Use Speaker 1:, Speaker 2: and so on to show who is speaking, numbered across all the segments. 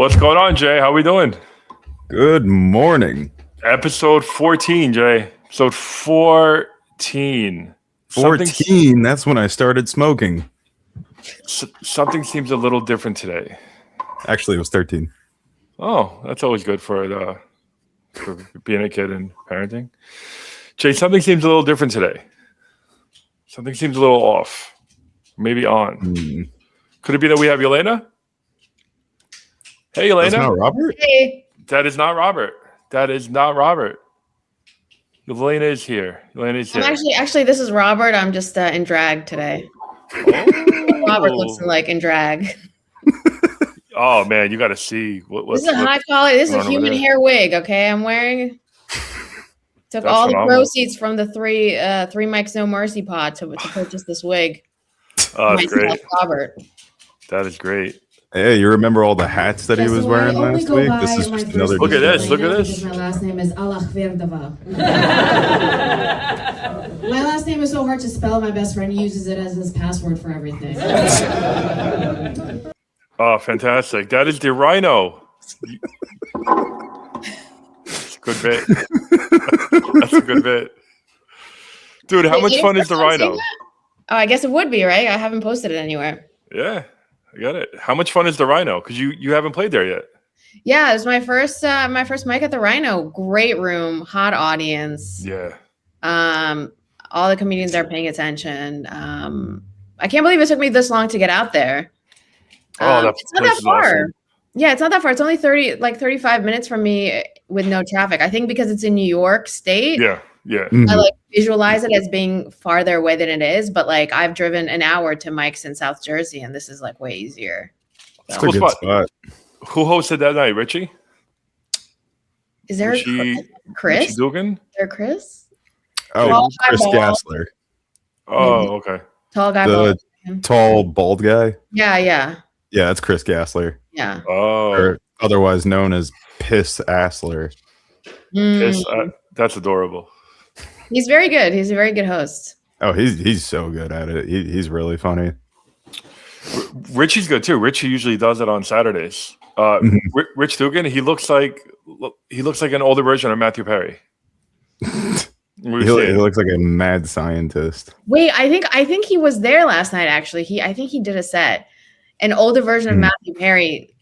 Speaker 1: What's going on, Jay? How we doing?
Speaker 2: Good morning.
Speaker 1: Episode 14, Jay. Episode 14.
Speaker 2: 14, that's when I started smoking.
Speaker 1: Something seems a little different today.
Speaker 2: Actually, it was 13.
Speaker 1: Oh, that's always good for being a kid and parenting. Jay, something seems a little different today. Something seems a little off. Maybe on. Could it be that we have Yelena? Hey, Yelena.
Speaker 2: That's not Robert?
Speaker 3: Hey.
Speaker 1: That is not Robert. That is not Robert. Yelena is here. Yelena is here.
Speaker 3: Actually, this is Robert. I'm just in drag today. Oh. Robert looks like in drag.
Speaker 1: Oh man, you got to see
Speaker 3: this is a high quality. This is a human hair wig. Okay, I'm wearing. Took all the proceeds from the three Mike's No Mercy pod to purchase this wig.
Speaker 1: Oh, that's great,
Speaker 3: Robert.
Speaker 1: That is great.
Speaker 2: Hey, you remember all the hats that he was wearing last week? This is just another.
Speaker 1: Look at this. Look at this.
Speaker 4: My last name is Alachverdava. My last name is so hard to spell. My best friend uses it as his password for everything.
Speaker 1: Oh, fantastic! That is the Rhino. That's a good bit. That's a good bit, dude. How much fun is the Rhino?
Speaker 3: Oh, I guess it would be, right? I haven't posted it anywhere.
Speaker 1: Yeah, I got it. How much fun is the Rhino? Because you haven't played there yet.
Speaker 3: Yeah, it was my first mic at the Rhino. Great room, hot audience.
Speaker 1: Yeah.
Speaker 3: All the comedians are paying attention. I can't believe it took me this long to get out there. It's not that far. Awesome. Yeah, it's not that far. It's only 35 minutes from me with no traffic. I think because it's in New York State.
Speaker 1: Yeah, yeah.
Speaker 3: Mm-hmm. I visualize it as being farther away than it is, but I've driven an hour to Mike's in South Jersey, and this is way easier.
Speaker 2: It's a good spot.
Speaker 1: Who hosted that night, Richie?
Speaker 3: Is there Chris?
Speaker 1: Richie Dugan?
Speaker 3: Is there Chris?
Speaker 2: Oh, Chris Gassler.
Speaker 1: Oh, okay.
Speaker 3: Tall guy.
Speaker 2: The tall, bald guy?
Speaker 3: Yeah.
Speaker 2: Yeah, that's Chris Gassler.
Speaker 3: Yeah.
Speaker 1: Oh.
Speaker 2: Or otherwise known as Piss Assler.
Speaker 1: Piss, that's adorable.
Speaker 3: He's very good. He's a very good host.
Speaker 2: Oh, he's so good at it. He's really funny.
Speaker 1: Richie's good too. Richie usually does it on Saturdays. Rich Dugan, he looks like an older version of Matthew Perry.
Speaker 2: He looks like a mad scientist.
Speaker 3: Wait, I think he was there last night. Actually, I think he did a set. An older version of Matthew Perry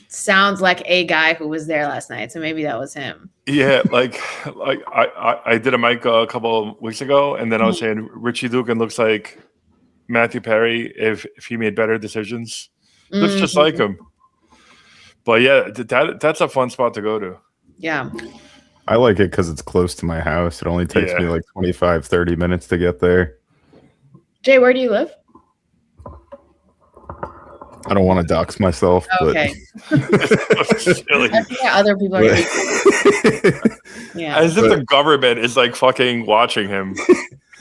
Speaker 3: sounds like a guy who was there last night, so maybe that was him.
Speaker 1: Yeah, I did a mic a couple of weeks ago, and then I was saying Richie Dugan looks like Matthew Perry if he made better decisions. Looks just like him. But yeah, that's a fun spot to go to.
Speaker 3: Yeah.
Speaker 2: I like it because it's close to my house. It only takes me 25, 30 minutes to get there.
Speaker 3: Jay, where do you live?
Speaker 2: I don't want to dox myself.
Speaker 3: Okay.
Speaker 1: Silly.
Speaker 3: I think other people are
Speaker 1: yeah. As if the government is fucking watching him.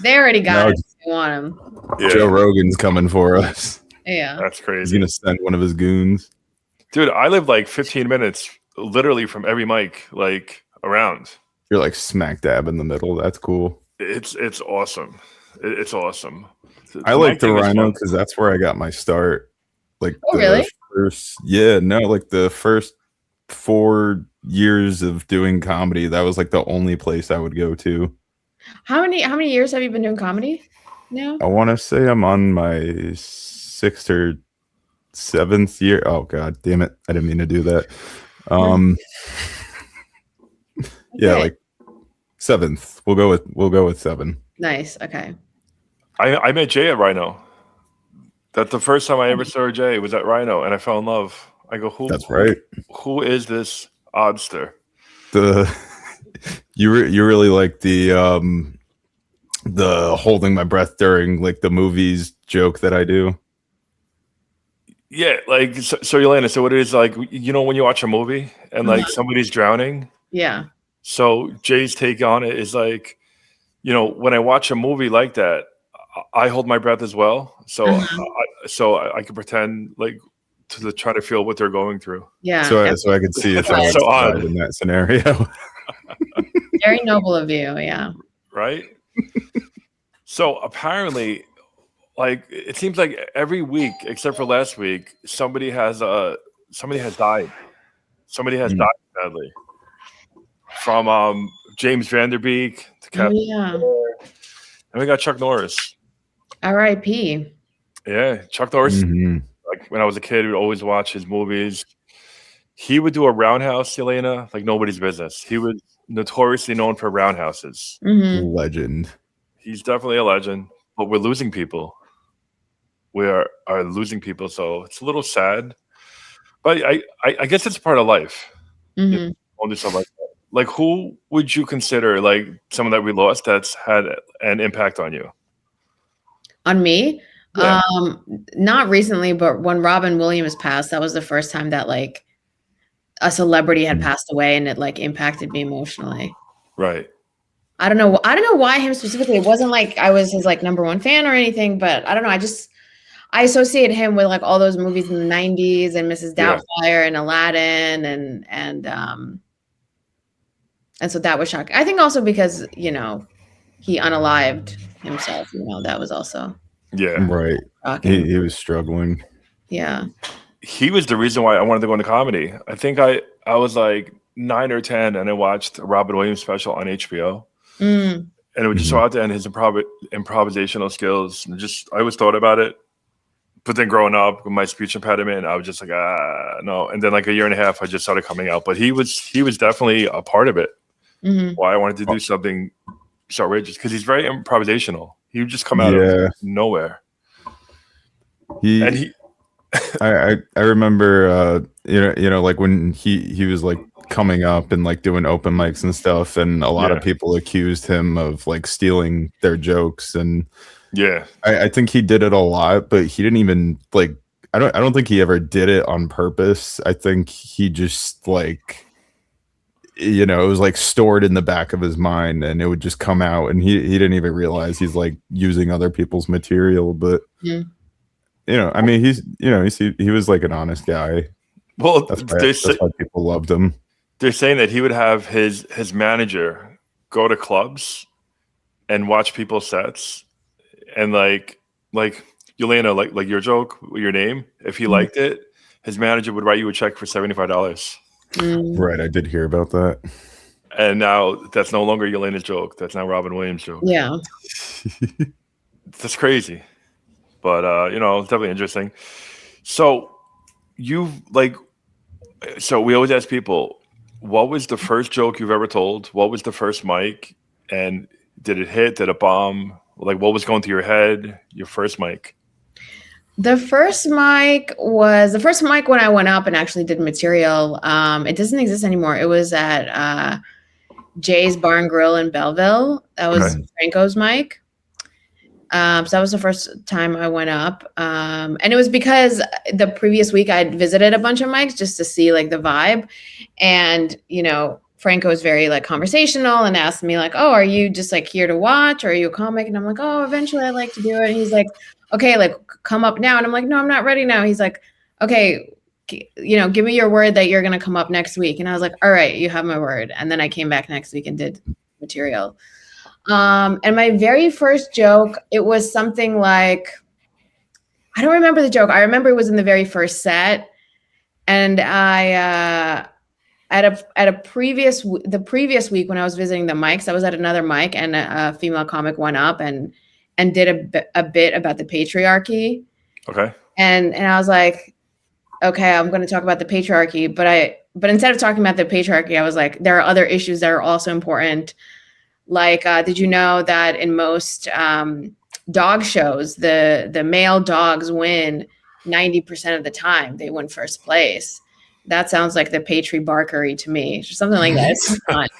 Speaker 3: They already got it. They want him.
Speaker 2: Yeah. Joe Rogan's coming for us.
Speaker 3: Yeah.
Speaker 1: That's crazy.
Speaker 2: He's going to send one of his goons.
Speaker 1: Dude, I live 15 minutes literally from every mic around.
Speaker 2: You're smack dab in the middle. That's cool.
Speaker 1: It's awesome. It's awesome.
Speaker 2: I like the Rhino because that's where I got my start.
Speaker 3: Really?
Speaker 2: The first 4 years of doing comedy, that was the only place I would go to.
Speaker 3: How many years have you been doing comedy now?
Speaker 2: I want to say I'm on my 6th or 7th year. Oh god damn it, I didn't mean to do that. Yeah, 7th. We'll go with 7.
Speaker 3: Nice. Okay.
Speaker 1: I met Jay at Rhino. That's the first time I ever saw Jay was at Rhino, and I fell in love. I go,
Speaker 2: That's right.
Speaker 1: Who is this oddster?
Speaker 2: You really like the holding my breath during the movies joke that I do.
Speaker 1: Yeah, so Yelena, so what it is when you watch a movie and somebody's drowning.
Speaker 3: Yeah.
Speaker 1: So Jay's take on it is when I watch a movie like that, I hold my breath as well, so I can pretend to try to feel what they're going through.
Speaker 3: Yeah.
Speaker 2: So I could see if I was in that scenario.
Speaker 3: Very noble of you. Yeah.
Speaker 1: Right. So apparently, it seems like every week except for last week, somebody has died. Somebody has died sadly. From James Van Der Beek to Captain.
Speaker 3: Yeah.
Speaker 1: And we got Chuck Norris.
Speaker 3: R.I.P.
Speaker 1: Yeah, Chuck Norris.
Speaker 2: Mm-hmm.
Speaker 1: Like when I was a kid, we'd always watch his movies. He would do a roundhouse, Yelena, like nobody's business. He was notoriously known for roundhouses.
Speaker 3: Mm-hmm.
Speaker 2: Legend.
Speaker 1: He's definitely a legend, but we're losing people. We are losing people, so it's a little sad. But I guess it's part of life.
Speaker 3: Mm-hmm.
Speaker 1: You know, all this stuff like that. Like, who would you consider like someone that we lost that's had an impact on you?
Speaker 3: On me?
Speaker 1: Yeah.
Speaker 3: Not recently, but when Robin Williams passed, that was the first time that like a celebrity had passed away and it like impacted me emotionally.
Speaker 1: Right.
Speaker 3: I don't know why him specifically. It wasn't like I was his like number one fan or anything, but I don't know. I associate him with like all those movies in the 90s and Mrs. Doubtfire and Aladdin and so that was shocking. I think also because, you know, he unalived himself, you know, that was also
Speaker 2: right.
Speaker 3: shocking.
Speaker 2: He was struggling.
Speaker 3: Yeah.
Speaker 1: He was the reason why I wanted to go into comedy. I think I was like 9 or 10 and I watched a Robin Williams special on HBO. And it was just so out there and his improvisational skills. And I always thought about it. But then growing up with my speech impediment, I was just like, no. And then like a year and a half, I just started coming out. But he was definitely a part of it. Why I wanted to do something so outrageous because he's very improvisational. He would just come out of nowhere.
Speaker 2: I remember you know like when he was like coming up and like doing open mics and stuff, and a lot of people accused him of like stealing their jokes, and I think he did it a lot, but he didn't even like I don't think he ever did it on purpose. I think he just like, you know, it was like stored in the back of his mind and it would just come out, and he didn't even realize he's like using other people's material. But you know, I mean, he was like an honest guy.
Speaker 1: Well,
Speaker 2: that's why people loved him.
Speaker 1: They're saying that he would have his manager go to clubs and watch people's sets, and like Yelena, like your joke, your name, if he liked it, his manager would write you a check for $75.
Speaker 2: Right, I did hear about that.
Speaker 1: And now that's no longer Yelena's joke. That's now Robin Williams' joke.
Speaker 3: Yeah.
Speaker 1: That's crazy. But you know, it's definitely interesting. So we always ask people, what was the first joke you've ever told? What was the first mic? And did it hit? Did it bomb? Like, what was going through your head? Your first mic?
Speaker 3: The first mic when I went up and actually did material. It doesn't exist anymore. It was at Jay's Bar and Grill in Belleville. That was Franco's mic. So that was the first time I went up. And it was because the previous week I'd visited a bunch of mics just to see like the vibe. And, you know, Franco was very like conversational and asked me like, oh, are you just like here to watch? Or are you a comic? And I'm like, oh, eventually I'd like to do it. And he's like, okay, like come up now. And I'm like, no, I'm not ready now. He's like, okay, you know, give me your word that you're going to come up next week. And I was like, all right, you have my word. And then I came back next week and did material. And my very first joke, it was something like, I don't remember the joke. I remember it was in the very first set. And I, the previous week when I was visiting the mics, I was at another mic and a female comic went up and did a bit about the patriarchy.
Speaker 1: Okay.
Speaker 3: And I was like, okay, I'm going to talk about the patriarchy, but instead of talking about the patriarchy, I was like, there are other issues that are also important. Like, did you know that in most dog shows, the male dogs win 90% of the time? They win first place. That sounds like the patriarchy to me, or something like that. It's not.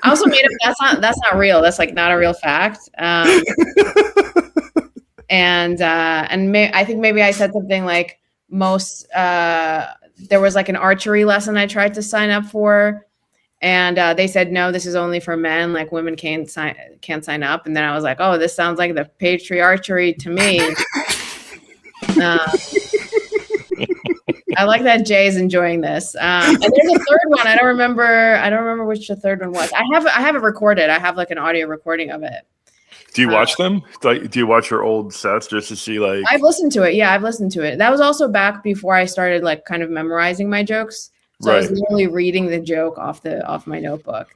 Speaker 3: I also made up. That's not real. That's like not a real fact. I think maybe I said something like there was like an archery lesson I tried to sign up for, and they said no, this is only for men. Like women can't sign up. And then I was like, oh, this sounds like the patriarchy to me. I like that Jay's enjoying this. And there's a third one. I don't remember which the third one was. I have it recorded. I have like an audio recording of it.
Speaker 1: Do you watch them? Like, do you watch your old sets just to see like?
Speaker 3: I've listened to it. Yeah, I've listened to it. That was also back before I started like kind of memorizing my jokes. So I was literally reading the joke off my notebook.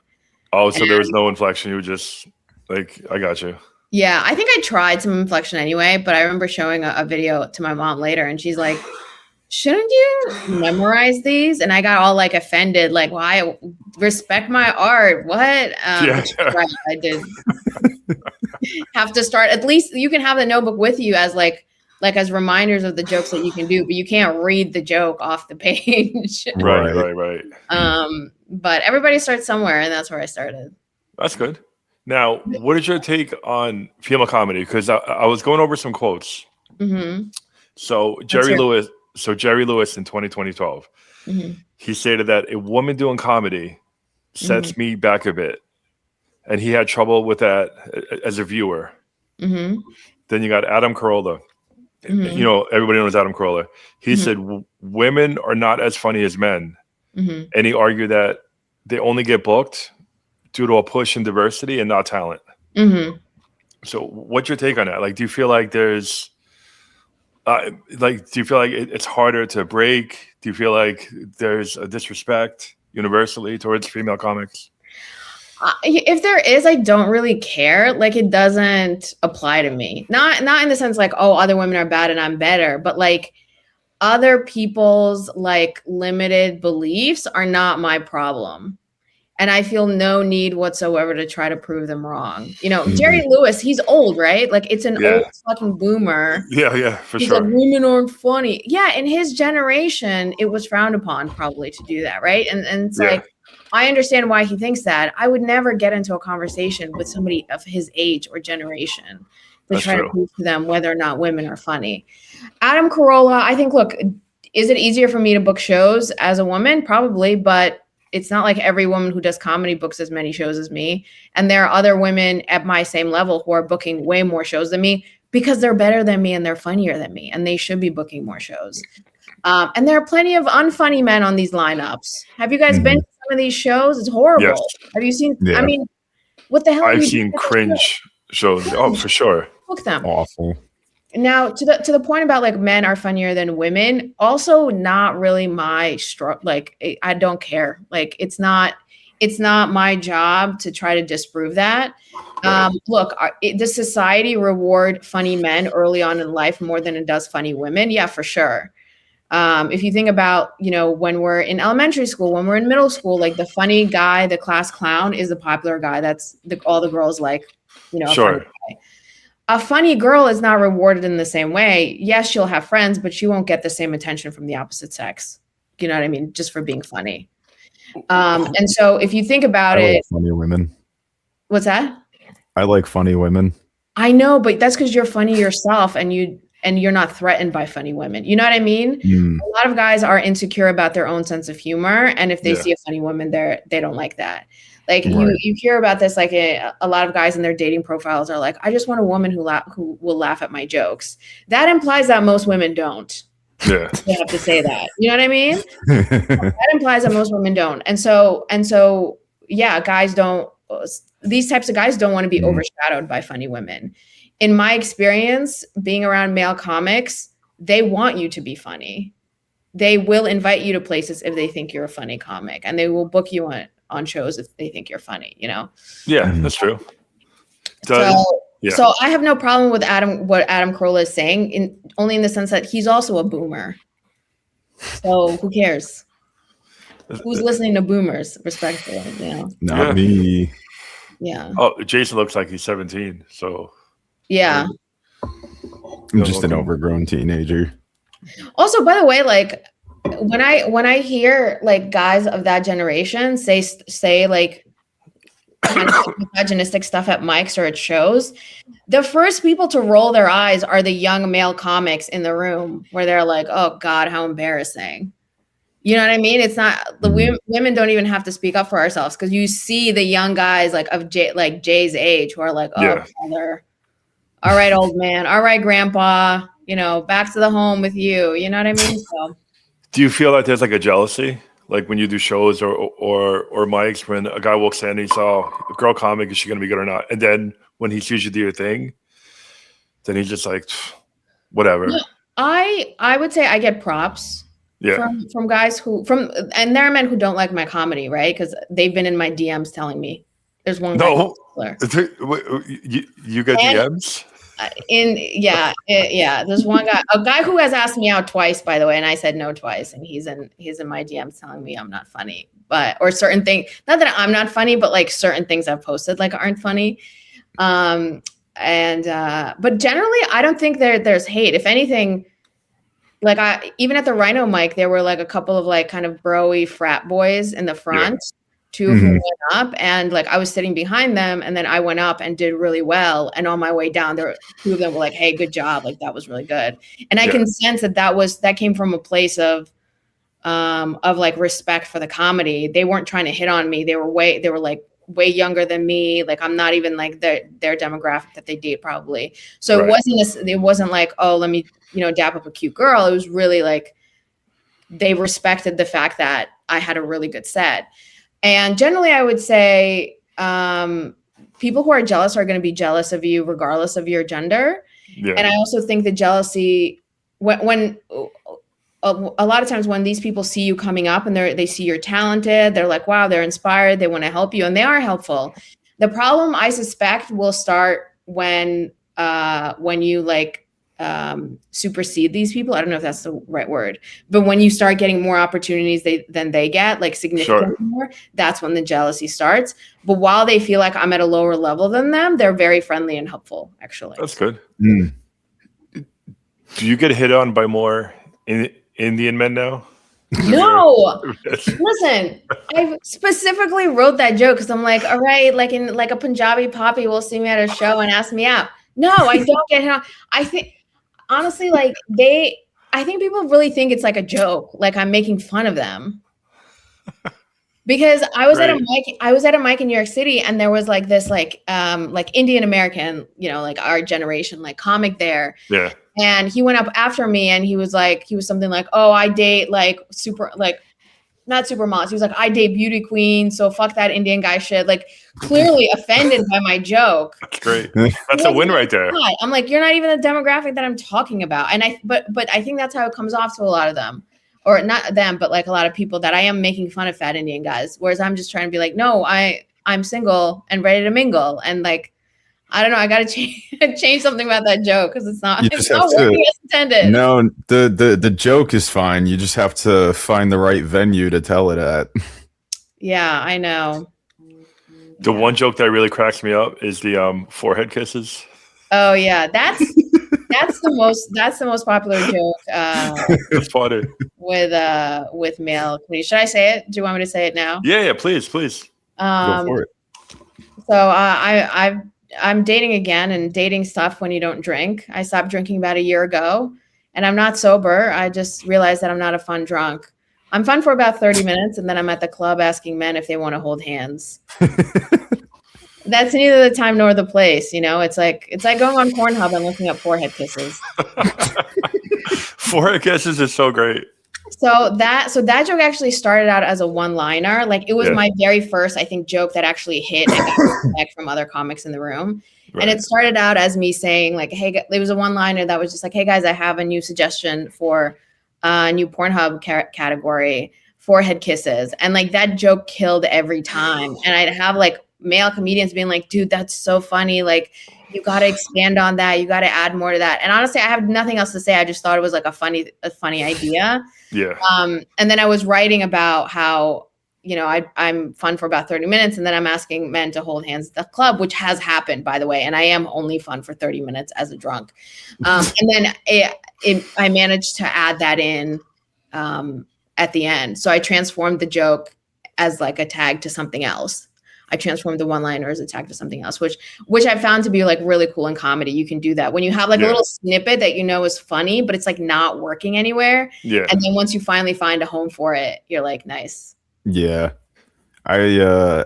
Speaker 1: Oh, so there was no inflection. You were just like, I got you.
Speaker 3: Yeah, I think I tried some inflection anyway, but I remember showing a video to my mom later, and she's like, shouldn't you memorize these? And I got all like offended, like, why? Respect my art. What? Right, I did have to start. At least you can have the notebook with you as like as reminders of the jokes that you can do, but you can't read the joke off the page.
Speaker 1: Right.
Speaker 3: But everybody starts somewhere, and that's where I started.
Speaker 1: That's good. Now, what is your take on female comedy? Because I was going over some quotes.
Speaker 3: Mm-hmm.
Speaker 1: So Jerry Lewis in 2012, he stated that a woman doing comedy sets me back a bit, and he had trouble with that as a viewer. Then you got Adam Carolla. You know, everybody knows Adam Carolla. He said women are not as funny as men, and he argued that they only get booked due to a push in diversity and not talent. So, what's your take on that? Like, do you feel like there's do you feel like it's harder to break? Do you feel like there's a disrespect universally towards female comics?
Speaker 3: If there is, I don't really care. Like, it doesn't apply to me. Not in the sense like, oh, other women are bad and I'm better, but like other people's like limited beliefs are not my problem. And I feel no need whatsoever to try to prove them wrong. You know, Jerry Lewis, he's old, right? Like, it's an old fucking boomer.
Speaker 1: Yeah, for
Speaker 3: he's
Speaker 1: sure.
Speaker 3: Like, women aren't funny. Yeah, in his generation, it was frowned upon probably to do that, right? And it's like, I understand why he thinks that. I would never get into a conversation with somebody of his age or generation to try to prove to them whether or not women are funny. Adam Carolla, I think, look, is it easier for me to book shows as a woman? Probably, but it's not like every woman who does comedy books as many shows as me. And there are other women at my same level who are booking way more shows than me because they're better than me and they're funnier than me. And they should be booking more shows. And there are plenty of unfunny men on these lineups. Have you guys been to some of these shows? It's horrible.
Speaker 1: Yes.
Speaker 3: Have you seen? I mean, what the hell?
Speaker 1: I've seen cringe shows. Oh, for sure.
Speaker 3: Book them.
Speaker 2: Awful.
Speaker 3: Now, to the point about like men are funnier than women, also not really my like I don't care. Like it's not my job to try to disprove that. Look, does society reward funny men early on in life more than it does funny women? Yeah, for sure. If you think about, you know, when we're in elementary school, when we're in middle school, like the funny guy, the class clown is the popular guy. That's all the girls like, you know.
Speaker 1: Sure.
Speaker 3: A funny girl is not rewarded in the same way. Yes, she'll have friends, but she won't get the same attention from the opposite sex. You know what I mean? Just for being funny. And so if you think about it,
Speaker 2: funny women.
Speaker 3: What's that?
Speaker 2: I like funny women.
Speaker 3: I know, but that's because you're funny yourself and you're not threatened by funny women. You know what I mean? A lot of guys are insecure about their own sense of humor. And if they see a funny woman, they don't like that. Like you hear about this, like a lot of guys in their dating profiles are like, I just want a woman who will laugh at my jokes. That implies that most women don't.
Speaker 1: Yeah.
Speaker 3: They have to say that. You know what I mean? That implies that most women don't. And so, yeah, these types of guys don't want to be overshadowed by funny women. In my experience, being around male comics, they want you to be funny. They will invite you to places if they think you're a funny comic, and they will book you on shows if they think you're funny, you know?
Speaker 1: Yeah, that's true.
Speaker 3: So I have no problem with what Adam Carolla is saying, only in the sense that he's also a boomer. So who cares? Who's listening to boomers, respectfully, you know?
Speaker 2: Not me.
Speaker 3: Yeah.
Speaker 1: Oh, Jason looks like he's 17, so.
Speaker 3: Yeah.
Speaker 2: I'm just an overgrown teenager.
Speaker 3: Also, by the way, like when I hear like guys of that generation say like kind of misogynistic stuff at mics or at shows, the first people to roll their eyes are the young male comics in the room, where they're like, "Oh God, how embarrassing." You know what I mean? It's not the women don't even have to speak up for ourselves, because you see the young guys like of Jay's age who are like, "Oh, brother. All right, old man. All right, grandpa. You know, back to the home with you." You know what I mean? So,
Speaker 1: do you feel like there's like a jealousy, like when you do shows or mics, when a guy walks in and he saw a girl comic, is she going to be good or not? And then when he sees you do your thing, then he's just like, whatever.
Speaker 3: I would say I get props. from guys and there are men who don't like my comedy, right? Because they've been in my DMs telling me. There's one guy.
Speaker 1: No, you get DMs.
Speaker 3: There's one guy, a guy who has asked me out twice, by the way, and I said no twice, and he's in my DMs telling me I'm not funny, or certain things. Not that I'm not funny, but like certain things I've posted like aren't funny. But generally, I don't think there's hate. If anything, like even at the Rhino mic, there were like a couple of like kind of bro-y frat boys in the front. Yeah. Two of them went up, and like I was sitting behind them, and then I went up and did really well. And on my way down, two of them were like, "Hey, good job! Like that was really good." And I can sense that came from a place of like respect for the comedy. They weren't trying to hit on me. They were like way younger than me. Like I'm not even like their demographic that they date probably. So it wasn't like, oh, let me dap up a cute girl. It was really like they respected the fact that I had a really good set. And generally, I would say people who are jealous are going to be jealous of you regardless of your gender. Yeah. And I also think the jealousy, when a lot of times when these people see you coming up and they see you're talented, they're like, wow, they're inspired. They want to help you, and they are helpful. The problem, I suspect, will start when you like supersede these people. I don't know if that's the right word, but when you start getting more opportunities than they get, like significantly more, that's when the jealousy starts. But while they feel like I'm at a lower level than them, they're very friendly and helpful, actually.
Speaker 1: That's good. Do you get hit on by more Indian men now?
Speaker 3: No. Listen, I specifically wrote that joke because I'm like, all right, like in like a Punjabi poppy will see me at a show and ask me out. No, I don't get hit on. I think honestly, like I think people really think it's like a joke, like I'm making fun of them. Because I was at a mic in New York City, and there was like this like Indian American, like our generation, like comic there. Yeah. And he went up after me, and he was something like, oh, I date like super, like not supermodels. He was like, I date beauty queens, so fuck that Indian guy shit. Like clearly offended by my joke.
Speaker 1: That's great. That's a win right there.
Speaker 3: I'm like, you're not even the demographic that I'm talking about. And but I think that's how it comes off to a lot of them. Or not them, but like a lot of people, that I am making fun of fat Indian guys. Whereas I'm just trying to be like, no, I'm single and ready to mingle. And like, I don't know, I got to change something about that joke because it's not working as intended.
Speaker 2: No, the joke is fine. You just have to find the right venue to tell it at.
Speaker 3: Yeah, I know.
Speaker 1: The one joke that really cracks me up is the forehead kisses.
Speaker 3: Oh yeah, that's the most popular joke.
Speaker 1: It's funny
Speaker 3: with male community. Should I say it? Do you want me to say it now?
Speaker 1: Yeah, please. Go for it.
Speaker 3: So I'm dating again, and dating stuff when you don't drink. I stopped drinking about a year ago, and I'm not sober. I just realized that I'm not a fun drunk. I'm fun for about 30 minutes, and then I'm at the club asking men if they want to hold hands. That's neither the time nor the place, It's like going on Pornhub and looking up forehead kisses.
Speaker 1: Forehead kisses is so great.
Speaker 3: So that joke actually started out as a one-liner. Like it was my very first, I think, joke that actually hit and got respect from other comics in the room. Right. And it started out as me saying like, hey, there was a one-liner that was just like, hey guys, I have a new suggestion for a new Pornhub category, forehead kisses. And like that joke killed every time. And I'd have like male comedians being like, dude, that's so funny. Like you got to expand on that. You got to add more to that. And honestly, I have nothing else to say. I just thought it was like a funny idea.
Speaker 1: Yeah.
Speaker 3: And then I was writing about how, I'm fun for about 30 minutes, and then I'm asking men to hold hands at the club, which has happened, by the way. And I am only fun for 30 minutes as a drunk. And then I managed to add that in at the end. So I transformed the joke as like a tag to something else. I transformed the one-liner as a tag to something else, which I found to be like really cool in comedy. You can do that when you have like a little snippet that is funny, but it's like not working anywhere. Yeah. And then once you finally find a home for it, you're like, nice.
Speaker 2: Yeah. I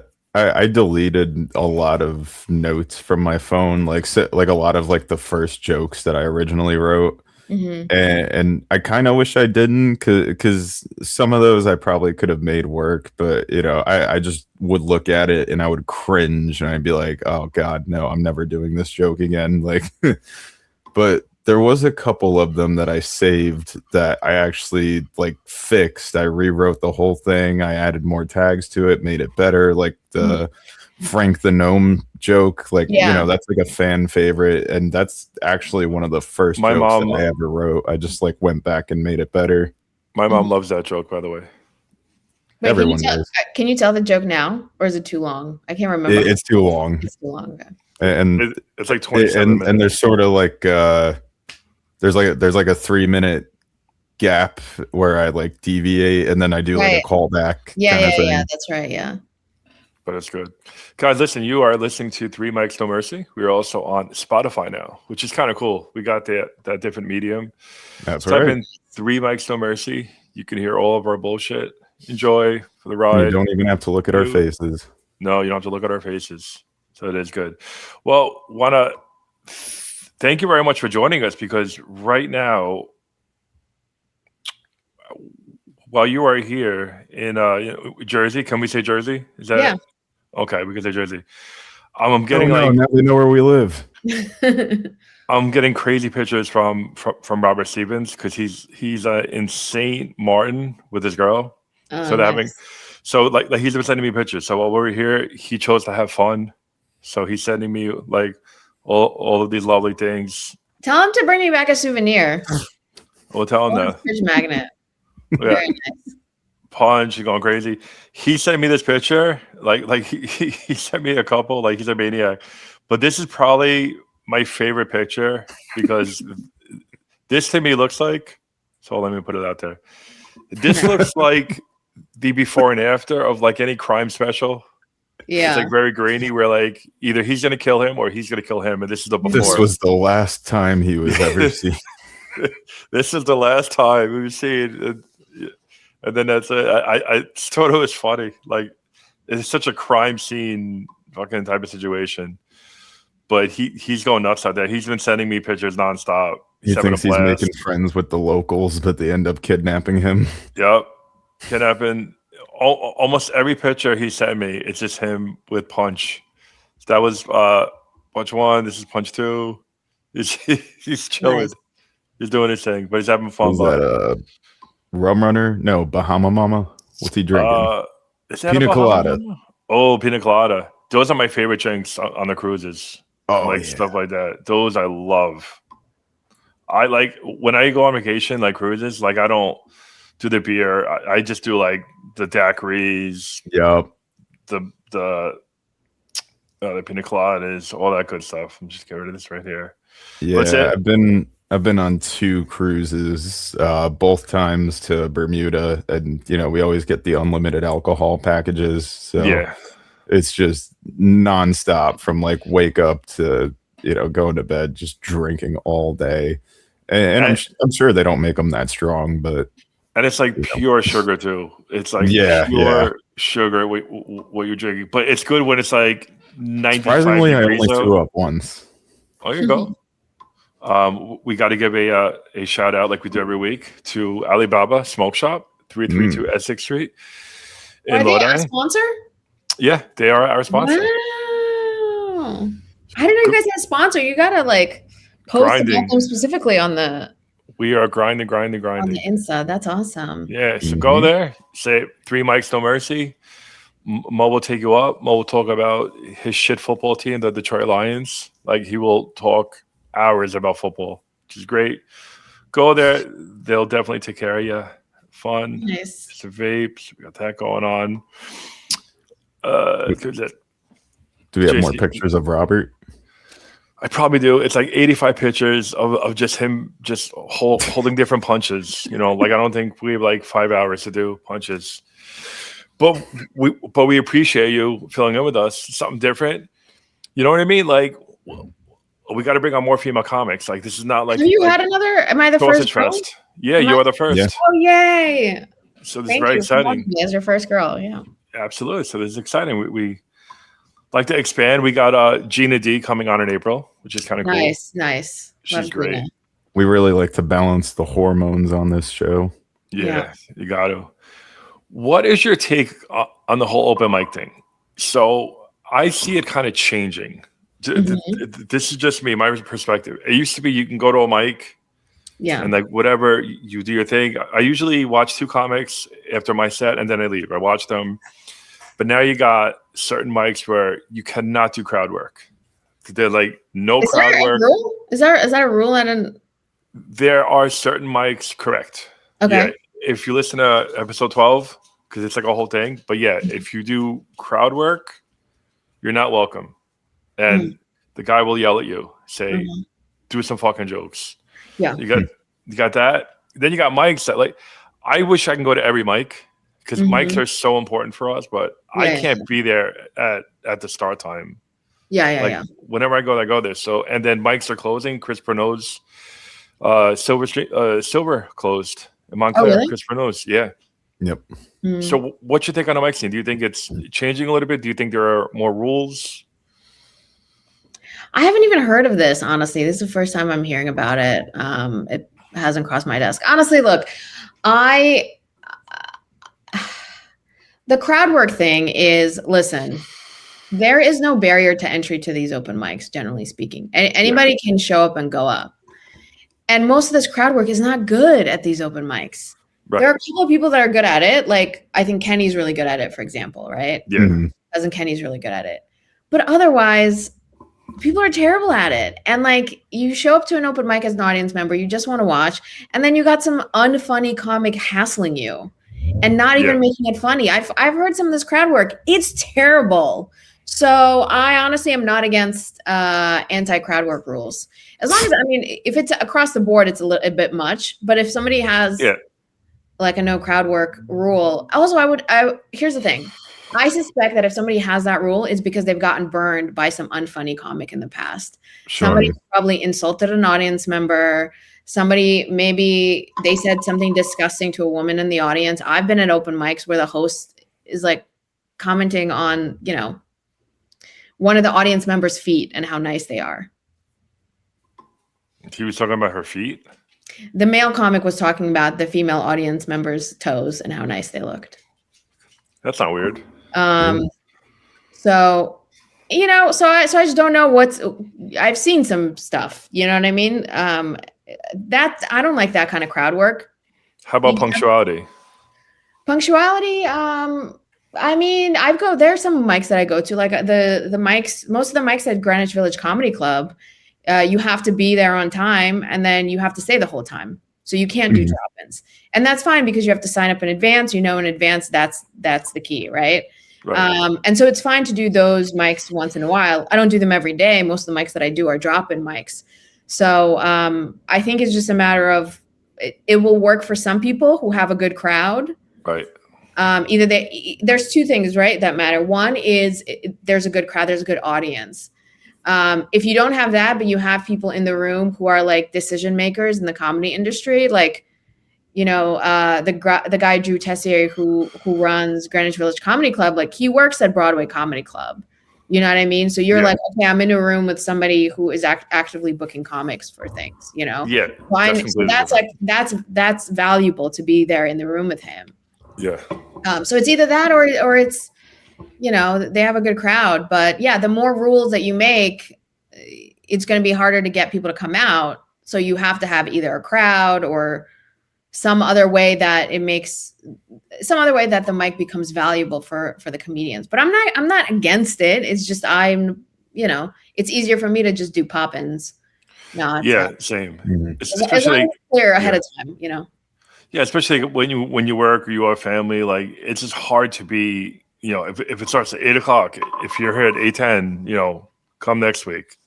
Speaker 2: deleted a lot of notes from my phone, like a lot of like the first jokes that I originally wrote. Mm-hmm. And I kind of wish I didn't, because some of those I probably could have made work, but I just would look at it and I would cringe and I'd be like, oh God, no, I'm never doing this joke again. Like, but there was a couple of them that I saved that I actually like fixed. I rewrote the whole thing. I added more tags to it, made it better. Like the Frank the Gnome joke, like that's like a fan favorite, and that's actually one of the first jokes that I ever wrote. I just like went back and made it better.
Speaker 1: My mom loves that joke, by the way.
Speaker 3: Wait,
Speaker 2: Everyone does.
Speaker 3: Can you tell the joke now, or is it too long? I can't remember.
Speaker 2: It's too long.
Speaker 3: It's too long. Okay.
Speaker 2: And
Speaker 1: it's like 27 minutes.
Speaker 2: And there's sort of like there's like a 3-minute gap where I like deviate, and then I do like a callback.
Speaker 3: Yeah, that's right. Yeah.
Speaker 1: But it's good. Guys, listen, you are listening to Three Mics No Mercy. We're also on Spotify now, which is kind of cool. We got that different medium.
Speaker 2: That's
Speaker 1: right. Type in Three Mics No Mercy. You can hear all of our bullshit. Enjoy for the ride.
Speaker 2: You don't even have to look at our faces.
Speaker 1: No, you don't have to look at our faces. So it is good. Well, want to thank you very much for joining us, because right now, while you are here in Jersey, can we say Jersey? Is that okay? We can say Jersey. I'm getting
Speaker 2: now we know where we live.
Speaker 1: I'm getting crazy pictures from Robert Stevens, because he's in St. Martin with his girl. So they're having, like he's been sending me pictures. So while we're here, he chose to have fun. So he's sending me like all of these lovely things.
Speaker 3: Tell him to bring me back a souvenir.
Speaker 1: We'll tell him that.
Speaker 3: Fridge magnet.
Speaker 1: Very nice. Punch, you're going crazy. He sent me this picture. Like he sent me a couple. Like, he's a maniac. But this is probably my favorite picture, because this to me looks like. So let me put it out there. This looks like the before and after of like any crime special.
Speaker 3: Yeah,
Speaker 1: it's like very grainy, where like either he's gonna kill him or he's gonna kill him, and this is the before.
Speaker 2: This was the last time he was ever seen.
Speaker 1: This is the last time we've seen, and then that's it. I thought it was funny. Like, it's such a crime scene fucking type of situation, but he's going nuts out there. He's been sending me pictures nonstop.
Speaker 2: He thinks he's making friends with the locals, but they end up kidnapping him.
Speaker 1: Yep, kidnapping. Almost every picture he sent me, it's just him with Punch. So that was Punch 1. This is Punch 2. He's chilling. Nice. He's doing his thing, but he's having fun.
Speaker 2: Is that Rum Runner? No, Bahama Mama. What's he drinking?
Speaker 1: Is that
Speaker 2: Pina Colada.
Speaker 1: Oh, Pina Colada. Those are my favorite drinks on the cruises.
Speaker 2: Oh,
Speaker 1: stuff like that. Those I love. I like when I go on vacation, like cruises. Like, I don't do the beer. I just do like the daiquiris.
Speaker 2: Yep.
Speaker 1: The Pina Coladas, all that good stuff. I'm just getting rid of this right here.
Speaker 2: Yeah, I've been on 2 cruises, both times to Bermuda, and we always get the unlimited alcohol packages. So
Speaker 1: yeah,
Speaker 2: it's just nonstop from like wake up to going to bed, just drinking all day. And I'm sure they don't make them that strong, but
Speaker 1: it's like pure sugar too. It's like pure sugar what you're drinking, but it's good when it's like 95
Speaker 2: surprisingly,
Speaker 1: degrees.
Speaker 2: I only threw up once.
Speaker 1: Oh, you go. We got to give a shout out, like we do every week, to Alibaba Smoke Shop, 332 Essex Street in Lodi.
Speaker 3: Are they our sponsor?
Speaker 1: Yeah, they are our sponsor.
Speaker 3: Wow. I didn't know you guys had a sponsor. You gotta like post about them specifically on the.
Speaker 1: We are grinding on the
Speaker 3: Insta. That's awesome.
Speaker 1: Yeah, so go there. Say Three Mics No Mercy. Mo will take you up. Mo will talk about his shit football team, the Detroit Lions. Like, he will talk hours about football, which is great. Go there. They'll definitely take care of you. Fun.
Speaker 3: Nice.
Speaker 1: It's a vapes. We got that going on.
Speaker 2: Do we have more pictures of Robert?
Speaker 1: I probably do. It's like 85 pictures of just him just holding different punches. Like, I don't think we have like 5 hours to do punches. But we appreciate you filling in with us. Something different. You know what I mean? Like, we got to bring on more female comics. Like, this is not like.
Speaker 3: Have you had another? Am I the first?
Speaker 1: Fest. Yeah, you are the first.
Speaker 2: Yeah.
Speaker 3: Oh, yay!
Speaker 1: So this is very exciting.
Speaker 3: As your first girl, yeah.
Speaker 1: Absolutely. So this is exciting. We like to expand. We got Gina D coming on in April, which is kind of cool.
Speaker 3: Nice.
Speaker 1: She's great.
Speaker 3: Gina.
Speaker 2: We really like to balance the hormones on this show.
Speaker 1: Yeah. You got to. What is your take on the whole open mic thing? So I see it kind of changing. This is just me, my perspective. It used to be you can go to a mic, and like whatever you do your thing. I usually watch 2 comics after my set, and then I leave. I watch them, but now you got certain mics where you cannot do crowd work. They're like no crowd work.
Speaker 3: Rule? Is that a rule?
Speaker 1: There are certain mics, correct?
Speaker 3: Okay.
Speaker 1: Yeah, if you listen to episode 12, because it's like a whole thing. But yeah, if you do crowd work, you're not welcome. And the guy will yell at you, say, do some fucking jokes.
Speaker 3: Yeah.
Speaker 1: You got that. Then you got mics that like, I wish I can go to every mic because mics are so important for us, but I can't be there at the start time.
Speaker 3: Yeah.
Speaker 1: Whenever I go there. So, and then mics are closing. Chris Pernod's Silver closed. In Montclair, really? Chris Pernod's, yeah.
Speaker 2: Yep.
Speaker 1: So what's your take on the mic scene? Do you think it's changing a little bit? Do you think there are more rules?
Speaker 3: I haven't even heard of this, honestly. This is the first time I'm hearing about it. It hasn't crossed my desk. Honestly, look, the crowd work thing is, listen, there is no barrier to entry to these open mics, generally speaking. Anybody can show up and go up. And most of this crowd work is not good at these open mics. Right. There are a couple of people that are good at it. Like, I think Kenny's really good at it, for example, right?
Speaker 1: Yeah.
Speaker 3: Cousin Kenny's really good at it. But otherwise, people are terrible at it. And like, you show up to an open mic as an audience member, you just want to watch, and then you got some unfunny comic hassling you and not even making it funny. I've heard some of this crowd work. It's terrible. So I honestly am not against anti-crowd work rules. As long as, I mean, if it's across the board, it's a bit much. But if somebody has like a no crowd work rule, also here's the thing. I suspect that if somebody has that rule, it's because they've gotten burned by some unfunny comic in the past. Sure. Somebody probably insulted an audience member. Somebody, maybe they said something disgusting to a woman in the audience. I've been at open mics where the host is like commenting on, one of the audience members' feet and how nice they are.
Speaker 1: He was talking about her feet?
Speaker 3: The male comic was talking about the female audience member's toes and how nice they looked.
Speaker 1: That's not weird.
Speaker 3: So I just don't know I've seen some stuff, you know what I mean? That I don't like that kind of crowd work.
Speaker 1: How about punctuality?
Speaker 3: Punctuality, I mean, there are some mics that I go to, like the mics, most of the mics at Greenwich Village Comedy Club, you have to be there on time and then you have to stay the whole time. So you can't do drop-ins. And that's fine because you have to sign up in advance. In advance, that's the key, right? And so it's fine to do those mics once in a while. I don't do them every day. Most of the mics that I do are drop-in mics. So I think it's just a matter of it will work for some people who have a good crowd.
Speaker 1: Right.
Speaker 3: There's 2 things, right, that matter. One is there's a good crowd, there's a good audience. If you don't have that, but you have people in the room who are like decision makers in the comedy industry, like, the guy Drew Tessier who runs Greenwich Village Comedy Club, like he works at Broadway Comedy Club. You know what I mean? So you're like, okay, I'm in a room with somebody who is actively booking comics for things, Yeah. So that's valuable to be there in the room with him.
Speaker 1: Yeah.
Speaker 3: So it's either that or it's, they have a good crowd. But yeah, the more rules that you make, it's going to be harder to get people to come out. So you have to have either a crowd or some other way that the mic becomes valuable for the comedians. But I'm not against it. It's just it's easier for me to just do pop-ins.
Speaker 1: Same. Mm-hmm.
Speaker 3: Especially clear ahead of time,
Speaker 1: Yeah, especially when you work or you have family, like it's just hard to be, if it starts at 8:00, if you're here at 8:10, come next week.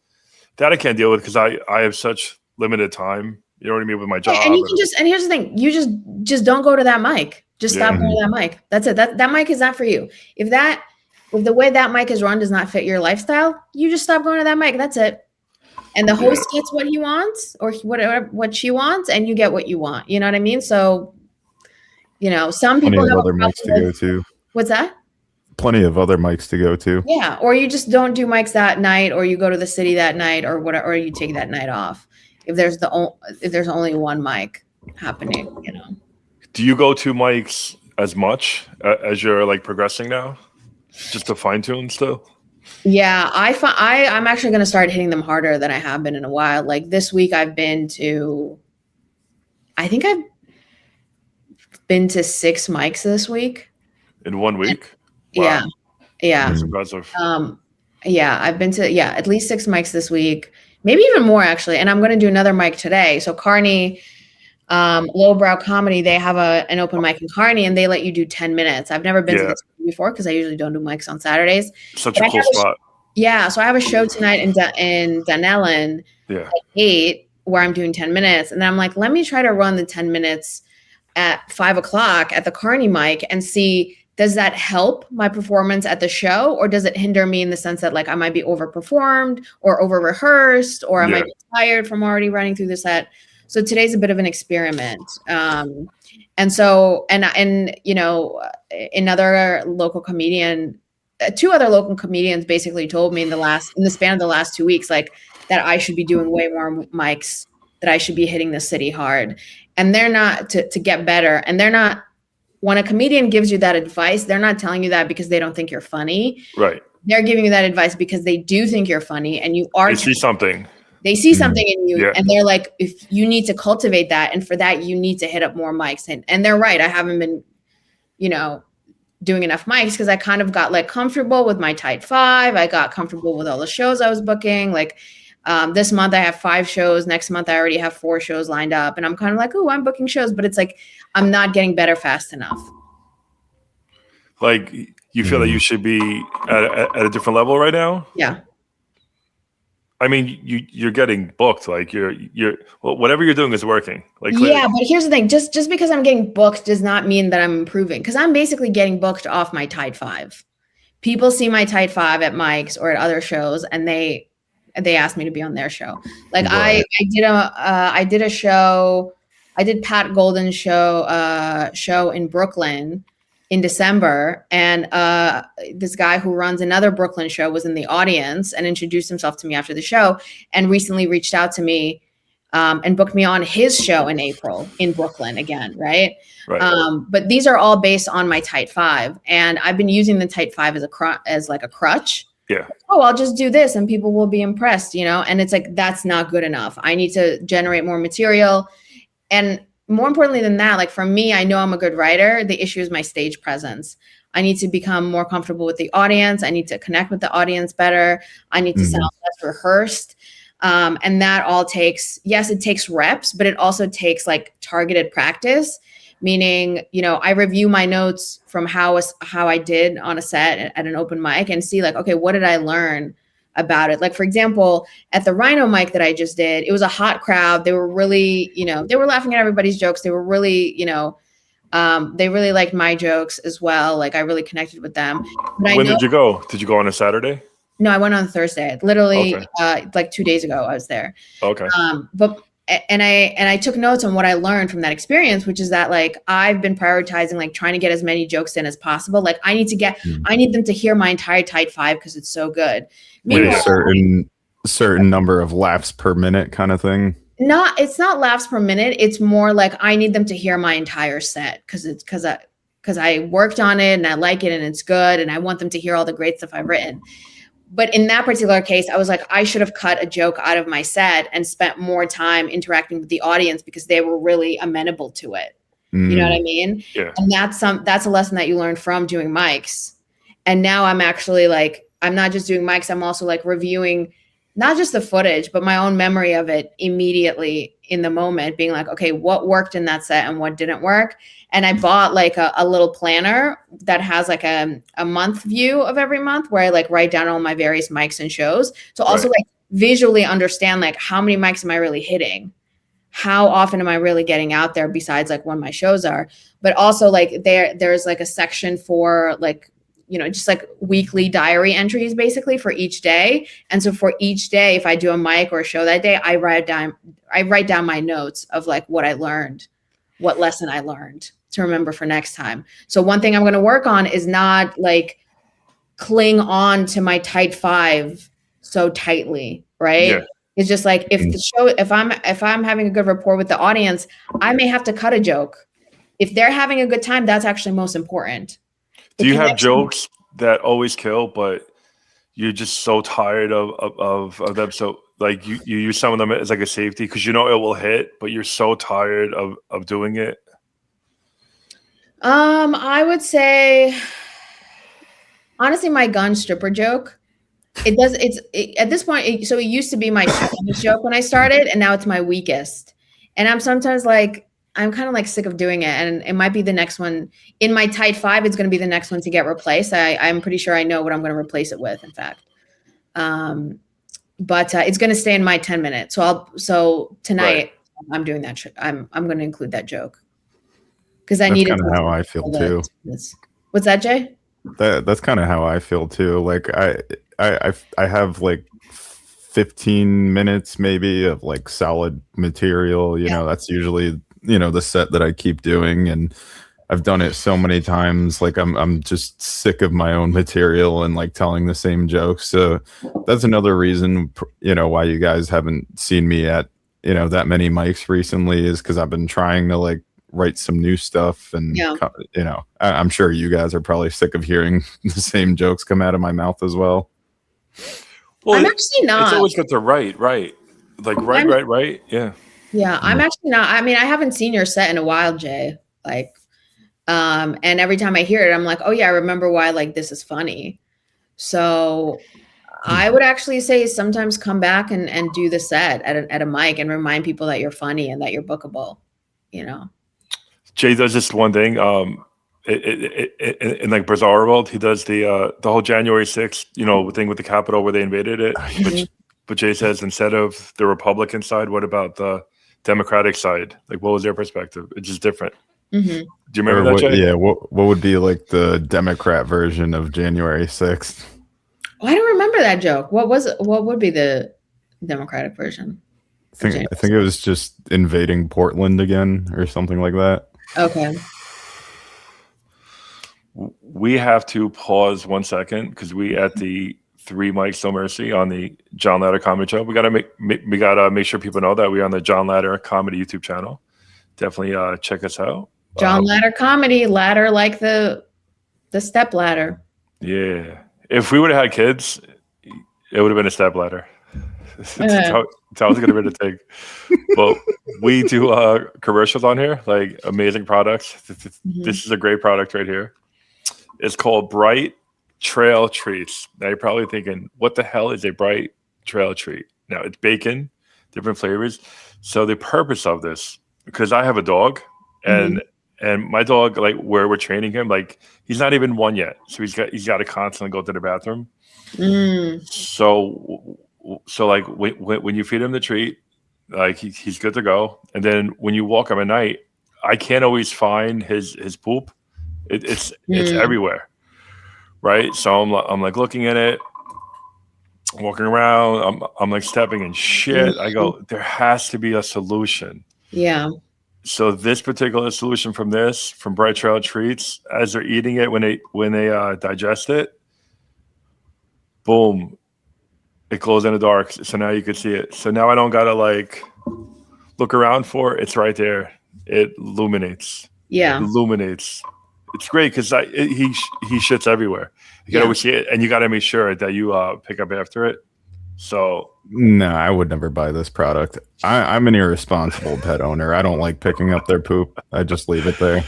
Speaker 1: That I can't deal with because I have such limited time. You know what I mean, with my job.
Speaker 3: And you can and here's the thing, you just don't go to that mic. Just stop going to that mic. That's it. That mic is not for you. If the way that mic is run does not fit your lifestyle, you just stop going to that mic. That's it. And the host gets what he wants or what she wants, and you get what you want. You know what I mean? So, some people
Speaker 2: have other mics to go to.
Speaker 3: What's that?
Speaker 2: Plenty of other mics to go to.
Speaker 3: Yeah, or you just don't do mics that night, or you go to the city that night, or whatever, or you take that night off. If there's only one mic happening,
Speaker 1: Do you go to mics as much as you're like progressing now, just to fine tune still?
Speaker 3: Yeah, I'm actually going to start hitting them harder than I have been in a while. Like this week, I think I've been to 6 mics this week.
Speaker 1: In 1 week?
Speaker 3: Wow. Yeah.
Speaker 1: That's impressive.
Speaker 3: Yeah, I've been to at least 6 mics this week, maybe even more actually. And I'm going to do another mic today. So Carney, Lowbrow Comedy, they have an open mic in Carney, and they let you do 10 minutes. I've never been to this before because I usually don't do mics on Saturdays.
Speaker 1: Such a cool spot.
Speaker 3: Yeah, so I have a show tonight in Dunellen at 8 where I'm doing 10 minutes. And then I'm like, let me try to run the 10 minutes at 5 o'clock at the Carney mic and see, does that help my performance at the show, or does it hinder me in the sense that like I might be overperformed or over rehearsed, or I might be tired from already running through the set. So today's a bit of an experiment. And so, and you know, another local comedian, 2 other local comedians basically told me in the span of the last 2 weeks, like that I should be doing way more mics, that I should be hitting the city hard, and they're not to get better. And they're not, when a comedian gives you that advice, they're not telling you that because they don't think you're funny.
Speaker 1: Right.
Speaker 3: They're giving you that advice because they do think you're funny, and you are.
Speaker 1: They see something.
Speaker 3: They see something in you, and they're like, if you need to cultivate that, and for that you need to hit up more mics. And they're right. I haven't been, you know, doing enough mics because I kind of got like comfortable with my tight 5. I got comfortable with all the shows I was booking. Like this month I have 5 shows. Next month I already have 4 shows lined up, and I'm kind of like, oh, I'm booking shows, but it's like I'm not getting better fast enough.
Speaker 1: Like you feel that you should be at a different level right now?
Speaker 3: Yeah.
Speaker 1: I mean, you're getting booked. Like you're whatever you're doing is working. Like clearly.
Speaker 3: Yeah, but here's the thing: just because I'm getting booked does not mean that I'm improving. Because I'm basically getting booked off my tight 5. People see my tight 5 at mics or at other shows, and they asked me to be on their show. Like I did a show. I did Pat Golden's show in Brooklyn in December, and this guy who runs another Brooklyn show was in the audience and introduced himself to me after the show, and recently reached out to me and booked me on his show in April in Brooklyn again, right? But these are all based on my tight 5, and I've been using the tight 5 as like a crutch.
Speaker 1: Yeah.
Speaker 3: Oh, I'll just do this and people will be impressed, you know? And it's like, that's not good enough. I need to generate more material. And more importantly than that, like for me, I know I'm a good writer. The issue is my stage presence. I need to become more comfortable with the audience. I need to connect with the audience better. I need to sound less rehearsed. And that all takes, yes, it takes reps, but it also takes like targeted practice. Meaning, you know, I review my notes from how I did on a set at an open mic and see like, okay, what did I learn about it? Like, for example, at the Rhino mic that I just did, it was a hot crowd. They were really, you know, they were laughing at everybody's jokes. They were really, you know, they really liked my jokes as well. Like I really connected with them.
Speaker 1: When did you go? Did you go on a Saturday?
Speaker 3: No, I went on Thursday. Literally, like 2 days ago, I was there.
Speaker 1: Okay.
Speaker 3: And I took notes on what I learned from that experience, which is that like I've been prioritizing like trying to get as many jokes in as possible. Like I need them to hear my entire tight 5 because it's so good.
Speaker 2: Maybe a certain number of laughs per minute kind of thing.
Speaker 3: It's not laughs per minute. It's more like I need them to hear my entire set because I worked on it and I like it and it's good and I want them to hear all the great stuff I've written. But in that particular case, I was like, I should have cut a joke out of my set and spent more time interacting with the audience because they were really amenable to it. You know what I mean?
Speaker 1: Yeah.
Speaker 3: And that's a lesson that you learn from doing mics. And now I'm actually like, I'm not just doing mics. I'm also like reviewing not just the footage, but my own memory of it immediately in the moment, being like, okay, what worked in that set and what didn't work? And I bought like a little planner that has like a month view of every month where I like write down all my various mics and shows. So also like visually understand like how many mics am I really hitting? How often am I really getting out there besides like when my shows are? But also like there's like a section for like, you know, just like weekly diary entries basically for each day. And so for each day, if I do a mic or a show that day, I write down my notes of like what I learned, what lesson I learned to remember for next time. So one thing I'm going to work on is not like cling on to my tight 5 so tightly, right? Yeah. It's just like if I'm having a good rapport with the audience, I may have to cut a joke. If they're having a good time, that's actually most important.
Speaker 1: Do you have jokes that always kill, but you're just so tired of them. So like you use some of them as like a safety because you know it will hit, but you're so tired of doing it.
Speaker 3: I would say honestly, my gun stripper joke. At this point. So it used to be my strongest joke when I started, and now it's my weakest. And I'm sometimes like, I'm kind of like sick of doing it, and it might be the next one in my tight 5. It's going to be the next one to get replaced. I'm pretty sure I know what I'm going to replace it with. In fact, but it's going to stay in my 10 minutes. So tonight I'm doing that. I'm going to include that joke because I need it.
Speaker 2: That's kind of how I feel too.
Speaker 3: What's that, Jay?
Speaker 2: That's kind of how I feel too. Like I have like 15 minutes maybe of like solid material. You know, that's usually the set that I keep doing, and I've done it so many times. Like I'm just sick of my own material and like telling the same jokes. So that's another reason, why you guys haven't seen me at that many mics recently, is because I've been trying to like write some new stuff, and I'm sure you guys are probably sick of hearing the same jokes come out of my mouth as well.
Speaker 1: Well,
Speaker 3: I'm actually not.
Speaker 1: It's always good to write. Like right.
Speaker 3: Yeah, I'm actually not. I mean, I haven't seen your set in a while, Jay. Like, and every time I hear it, I'm like, oh yeah, I remember why like this is funny. So I would actually say sometimes come back and do the set at a mic and remind people that you're funny and that you're bookable, Jay
Speaker 1: does this one thing. In like Bizarre World, he does the whole January 6th, thing with the Capitol where they invaded it. But Jay says instead of the Republican side, what about the Democratic side? Like, what was their perspective? It's just different.
Speaker 3: Mm-hmm.
Speaker 1: Do you remember that, Jay?
Speaker 2: Yeah. What would be like the Democrat version of January 6th?
Speaker 3: Oh, I don't remember that joke. What would be the Democratic version?
Speaker 2: I think it was just invading Portland again or something like that.
Speaker 3: Okay.
Speaker 1: We have to pause 1 second because we at the 3 Mics No Mercy on the John Ladder Comedy Show. We gotta make sure people know that we're on the John Ladder Comedy YouTube channel. Definitely check us out.
Speaker 3: John Ladder Comedy, ladder like the step ladder.
Speaker 1: Yeah. If we would have had kids, it would have been a step ladder. That's how it's gonna be to take. But we do commercials on here, like amazing products. This is a great product right here. It's called Bright Trail Treats. Now you're probably thinking, what the hell is a Bright Trail Treat? Now it's bacon, different flavors. So the purpose of this, because I have a dog, and my dog, like where we're training him, like he's not even 1 yet, so he's got to constantly go to the bathroom. So like when you feed him the treat, like he's good to go. And then when you walk him at night, I can't always find his poop. It's everywhere, right? So I'm like looking at it, walking around. I'm like stepping in shit. I go, there has to be a solution.
Speaker 3: Yeah.
Speaker 1: So this particular solution from Bright Trail Treats, as they're eating it, when they digest it, boom, it glows in the dark. So now you can see it. So now I don't gotta like look around for it. It's right there. It illuminates.
Speaker 3: Yeah.
Speaker 1: It illuminates. It's great because he shits everywhere. You gotta always see it, and you gotta make sure that you pick up after it. So
Speaker 2: no, I would never buy this product. I'm an irresponsible pet owner. I don't like picking up their poop. I just leave it there.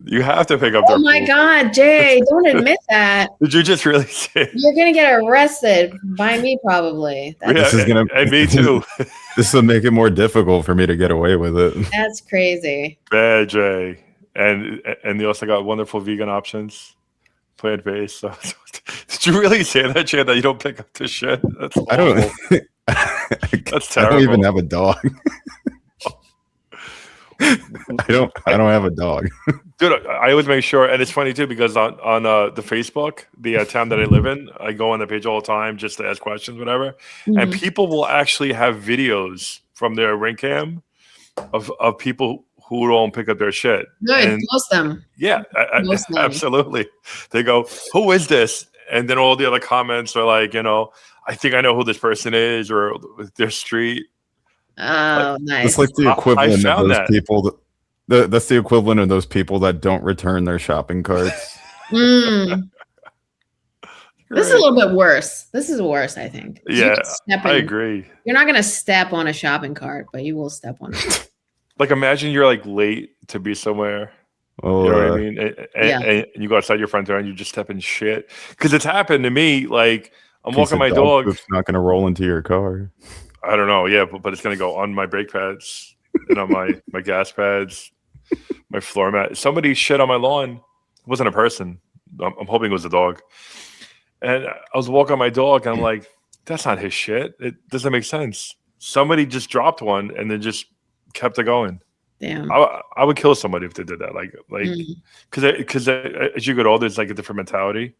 Speaker 1: You have to pick up their poop.
Speaker 3: Oh my God, Jay, don't admit that.
Speaker 1: Did you just really say it?
Speaker 3: You're going to get arrested by me probably.
Speaker 1: And me too.
Speaker 2: This will make it more difficult for me to get away with it.
Speaker 3: That's crazy.
Speaker 1: Bad, Jay. And they also got wonderful vegan options. Plant-based. So, did you really say that, Jay, that you don't pick up this shit? That's awful.
Speaker 2: I don't.
Speaker 1: That's terrible.
Speaker 2: I don't even have a dog. I don't have a dog.
Speaker 1: Dude, I always make sure, and it's funny too because on the Facebook, the town that I live in, I go on the page all the time just to ask questions, whatever, and people will actually have videos from their ring cam of people who don't pick up their shit.
Speaker 3: Good, post them.
Speaker 1: Yeah, absolutely. They go, "Who is this?" And then all the other comments are like, I think I know who this person is, or their street.
Speaker 3: Oh, nice.
Speaker 2: It's like the equivalent of those people that's the equivalent of those people that don't return their shopping carts.
Speaker 3: This is a little bit worse. This is worse, I think.
Speaker 1: Yeah, I agree.
Speaker 3: You're not going to step on a shopping cart, but you will step on it.
Speaker 1: Like, imagine you're like late to be somewhere.
Speaker 2: Oh,
Speaker 1: you know what I mean? And you go outside your front door and you just step in shit. Because it's happened to me. Like, I'm walking my dog.
Speaker 2: It's not going to roll into your car.
Speaker 1: I don't know. Yeah, but it's going to go on my brake pads and on my gas pads, my floor mat. Somebody shit on my lawn. It wasn't a person. I'm hoping it was a dog. And I was walking my dog, and I'm like, that's not his shit. It doesn't make sense. Somebody just dropped one and then just kept it going.
Speaker 3: Damn.
Speaker 1: I would kill somebody if they did that. Because as you get older, it's like a different mentality.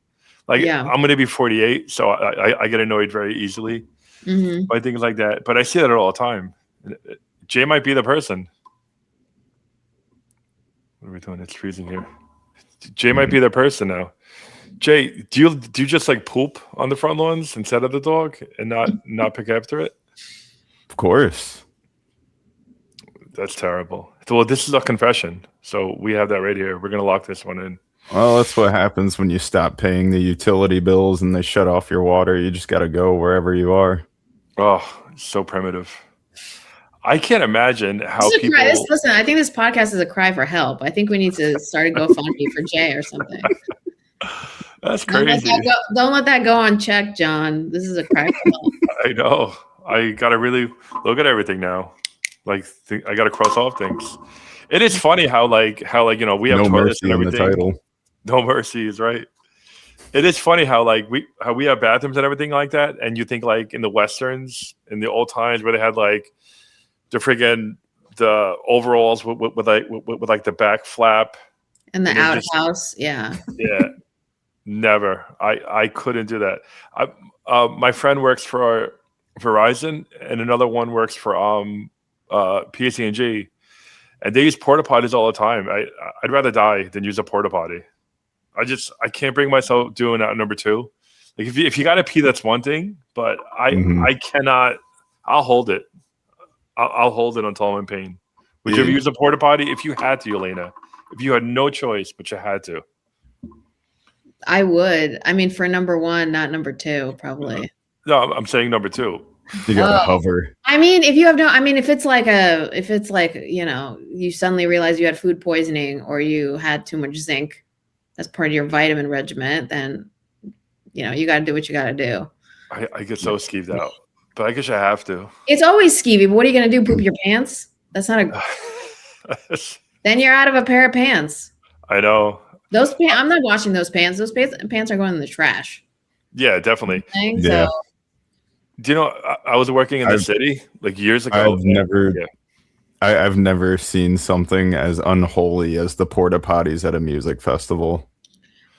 Speaker 1: Like, I'm going to be 48, so I get annoyed very easily by things like that. But I see that all the time. Jay might be the person. What are we doing? It's freezing here. Jay might be the person now. Jay, do you just like poop on the front lawns instead of the dog and not pick after it?
Speaker 2: Of course.
Speaker 1: That's terrible. Well, this is a confession, so we have that right here. We're gonna lock this one in.
Speaker 2: Well, that's what happens when you stop paying the utility bills and they shut off your water. You just got to go wherever you are.
Speaker 1: Oh, so primitive. I can't imagine how people.
Speaker 3: Listen, I think this podcast is a cry for help. I think we need to start a GoFundMe for Jay or something.
Speaker 1: That's crazy.
Speaker 3: Don't let that go unchecked, John. This is a cry for help.
Speaker 1: I know. I gotta really look at everything now. Like, I gotta cross off things. It is funny how we have
Speaker 2: no
Speaker 1: toilets and everything.
Speaker 2: In the title.
Speaker 1: No mercy is right. It is funny how we have bathrooms and everything like that, and you think like in the westerns, in the old times where they had like the overalls with the back flap
Speaker 3: and the outhouse, yeah.
Speaker 1: Never. I couldn't do that. My friend works for Verizon, and another one works for PSE&G, and they use porta potties all the time. I'd rather die than use a porta potty. I can't bring myself doing that number two. Like, if you got to pee, that's one thing, but I cannot. I'll hold it. I'll hold it until I'm in pain. Would you ever use a porta potty if you had to, Yelena? If you had no choice, but you had to?
Speaker 3: I would. I mean, for number one, not number two, probably.
Speaker 1: No, I'm saying number two.
Speaker 2: You gotta hover.
Speaker 3: I mean, if it's like you suddenly realize you had food poisoning or you had too much zinc as part of your vitamin regimen, then you got to do what you got to do.
Speaker 1: I get so skeeved out, but I guess I have to.
Speaker 3: It's always skeevy, but what are you going to do? Poop your pants? That's not Then you're out of a pair of pants.
Speaker 1: I know.
Speaker 3: Those pants. I'm not washing those pants. Those pants are going in the trash.
Speaker 1: Yeah, definitely.
Speaker 2: Yeah.
Speaker 3: So,
Speaker 1: do you know, I was working in the city like years ago.
Speaker 2: I've never seen something as unholy as the porta potties at a music festival.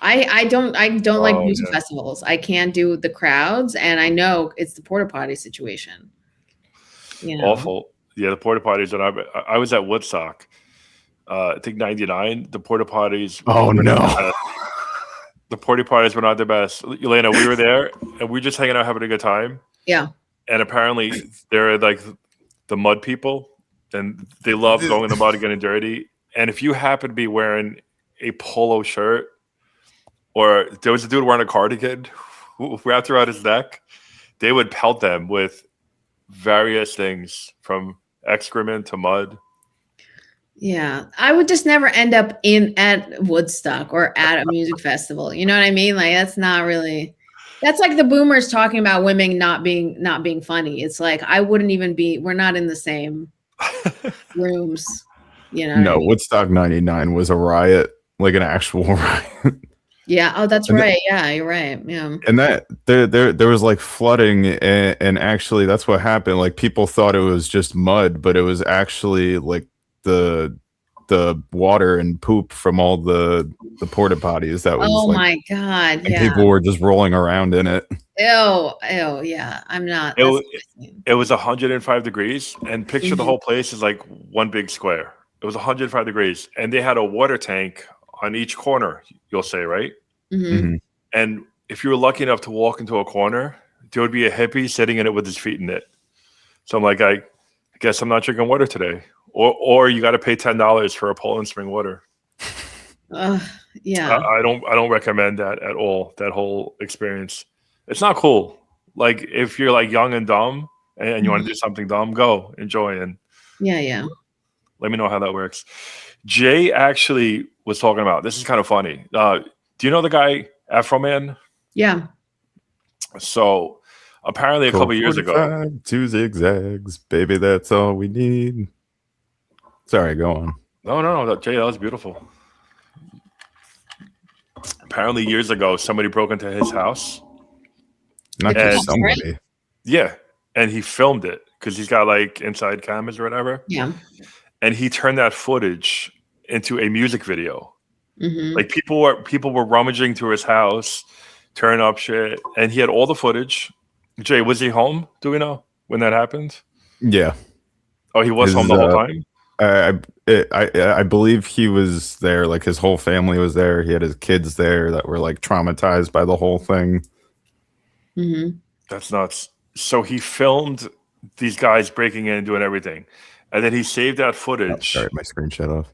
Speaker 3: I don't like music festivals. I can't do the crowds, and I know it's the porta potty situation.
Speaker 1: Awful. Yeah, the porta potties. And I was at Woodstock. I think 99. The porta potties.
Speaker 2: Oh no.
Speaker 1: The porta potties were not the best. Yelena, we were there, and we were just hanging out, having a good time.
Speaker 3: Yeah.
Speaker 1: And apparently, they're like the mud people, and they love going in the mud and getting dirty. And if you happen to be wearing a polo shirt, or there was a dude wearing a cardigan wrapped around his neck, they would pelt them with various things from excrement to mud.
Speaker 3: Yeah, I would just never end up at Woodstock or at a music festival. You know what I mean? Like, that's not really. That's like the boomers talking about women not being funny. It's like I wouldn't even be. We're not in the same rooms. No,
Speaker 2: I mean? Woodstock 99 was a riot, like an actual riot.
Speaker 3: Yeah. Oh, that's right. Yeah, you're right. Yeah.
Speaker 2: And that there was like flooding, and actually that's what happened. Like, people thought it was just mud, but it was actually like the water and poop from all the porta potties that was.
Speaker 3: Oh my god!
Speaker 2: And people were just rolling around in it.
Speaker 3: Ew! Yeah, I'm not.
Speaker 1: It was 105 degrees, and picture the whole place is like one big square. It was 105 degrees, and they had a water tank on each corner. You'll say, right?
Speaker 3: Mm-hmm.
Speaker 1: And if you were lucky enough to walk into a corner, there would be a hippie sitting in it with his feet in it. So I'm like, I guess I'm not drinking water today. Or you got to pay $10 for a Poland spring water.
Speaker 3: Yeah.
Speaker 1: I don't recommend that at all. That whole experience, it's not cool. Like if you're like young and dumb and you want to do something dumb, go enjoy and
Speaker 3: Yeah.
Speaker 1: let me know how that works. Jay actually was talking about this is kind of funny. Do you know the guy Afroman?
Speaker 3: Yeah.
Speaker 1: So apparently a couple years ago,
Speaker 2: 2 zigzags, baby, that's all we need. Sorry, go on.
Speaker 1: No, Jay, that was beautiful. Apparently years ago, somebody broke into his house.
Speaker 2: Not just somebody.
Speaker 1: Yeah, and he filmed it because he's got like inside cameras or whatever.
Speaker 3: Yeah.
Speaker 1: And he turned that footage into a music video.
Speaker 3: Mm-hmm.
Speaker 1: Like people were rummaging through his house, tearing up shit, and he had all the footage. Jay, was he home? Do we know when that happened?
Speaker 2: Yeah.
Speaker 1: Oh, he was home the whole time?
Speaker 2: I believe he was there. Like his whole family was there. He had his kids there that were like traumatized by the whole thing.
Speaker 3: Mm-hmm.
Speaker 1: That's nuts. So he filmed these guys breaking in and doing everything. And then he saved that footage.
Speaker 2: Sorry, my screen shut off.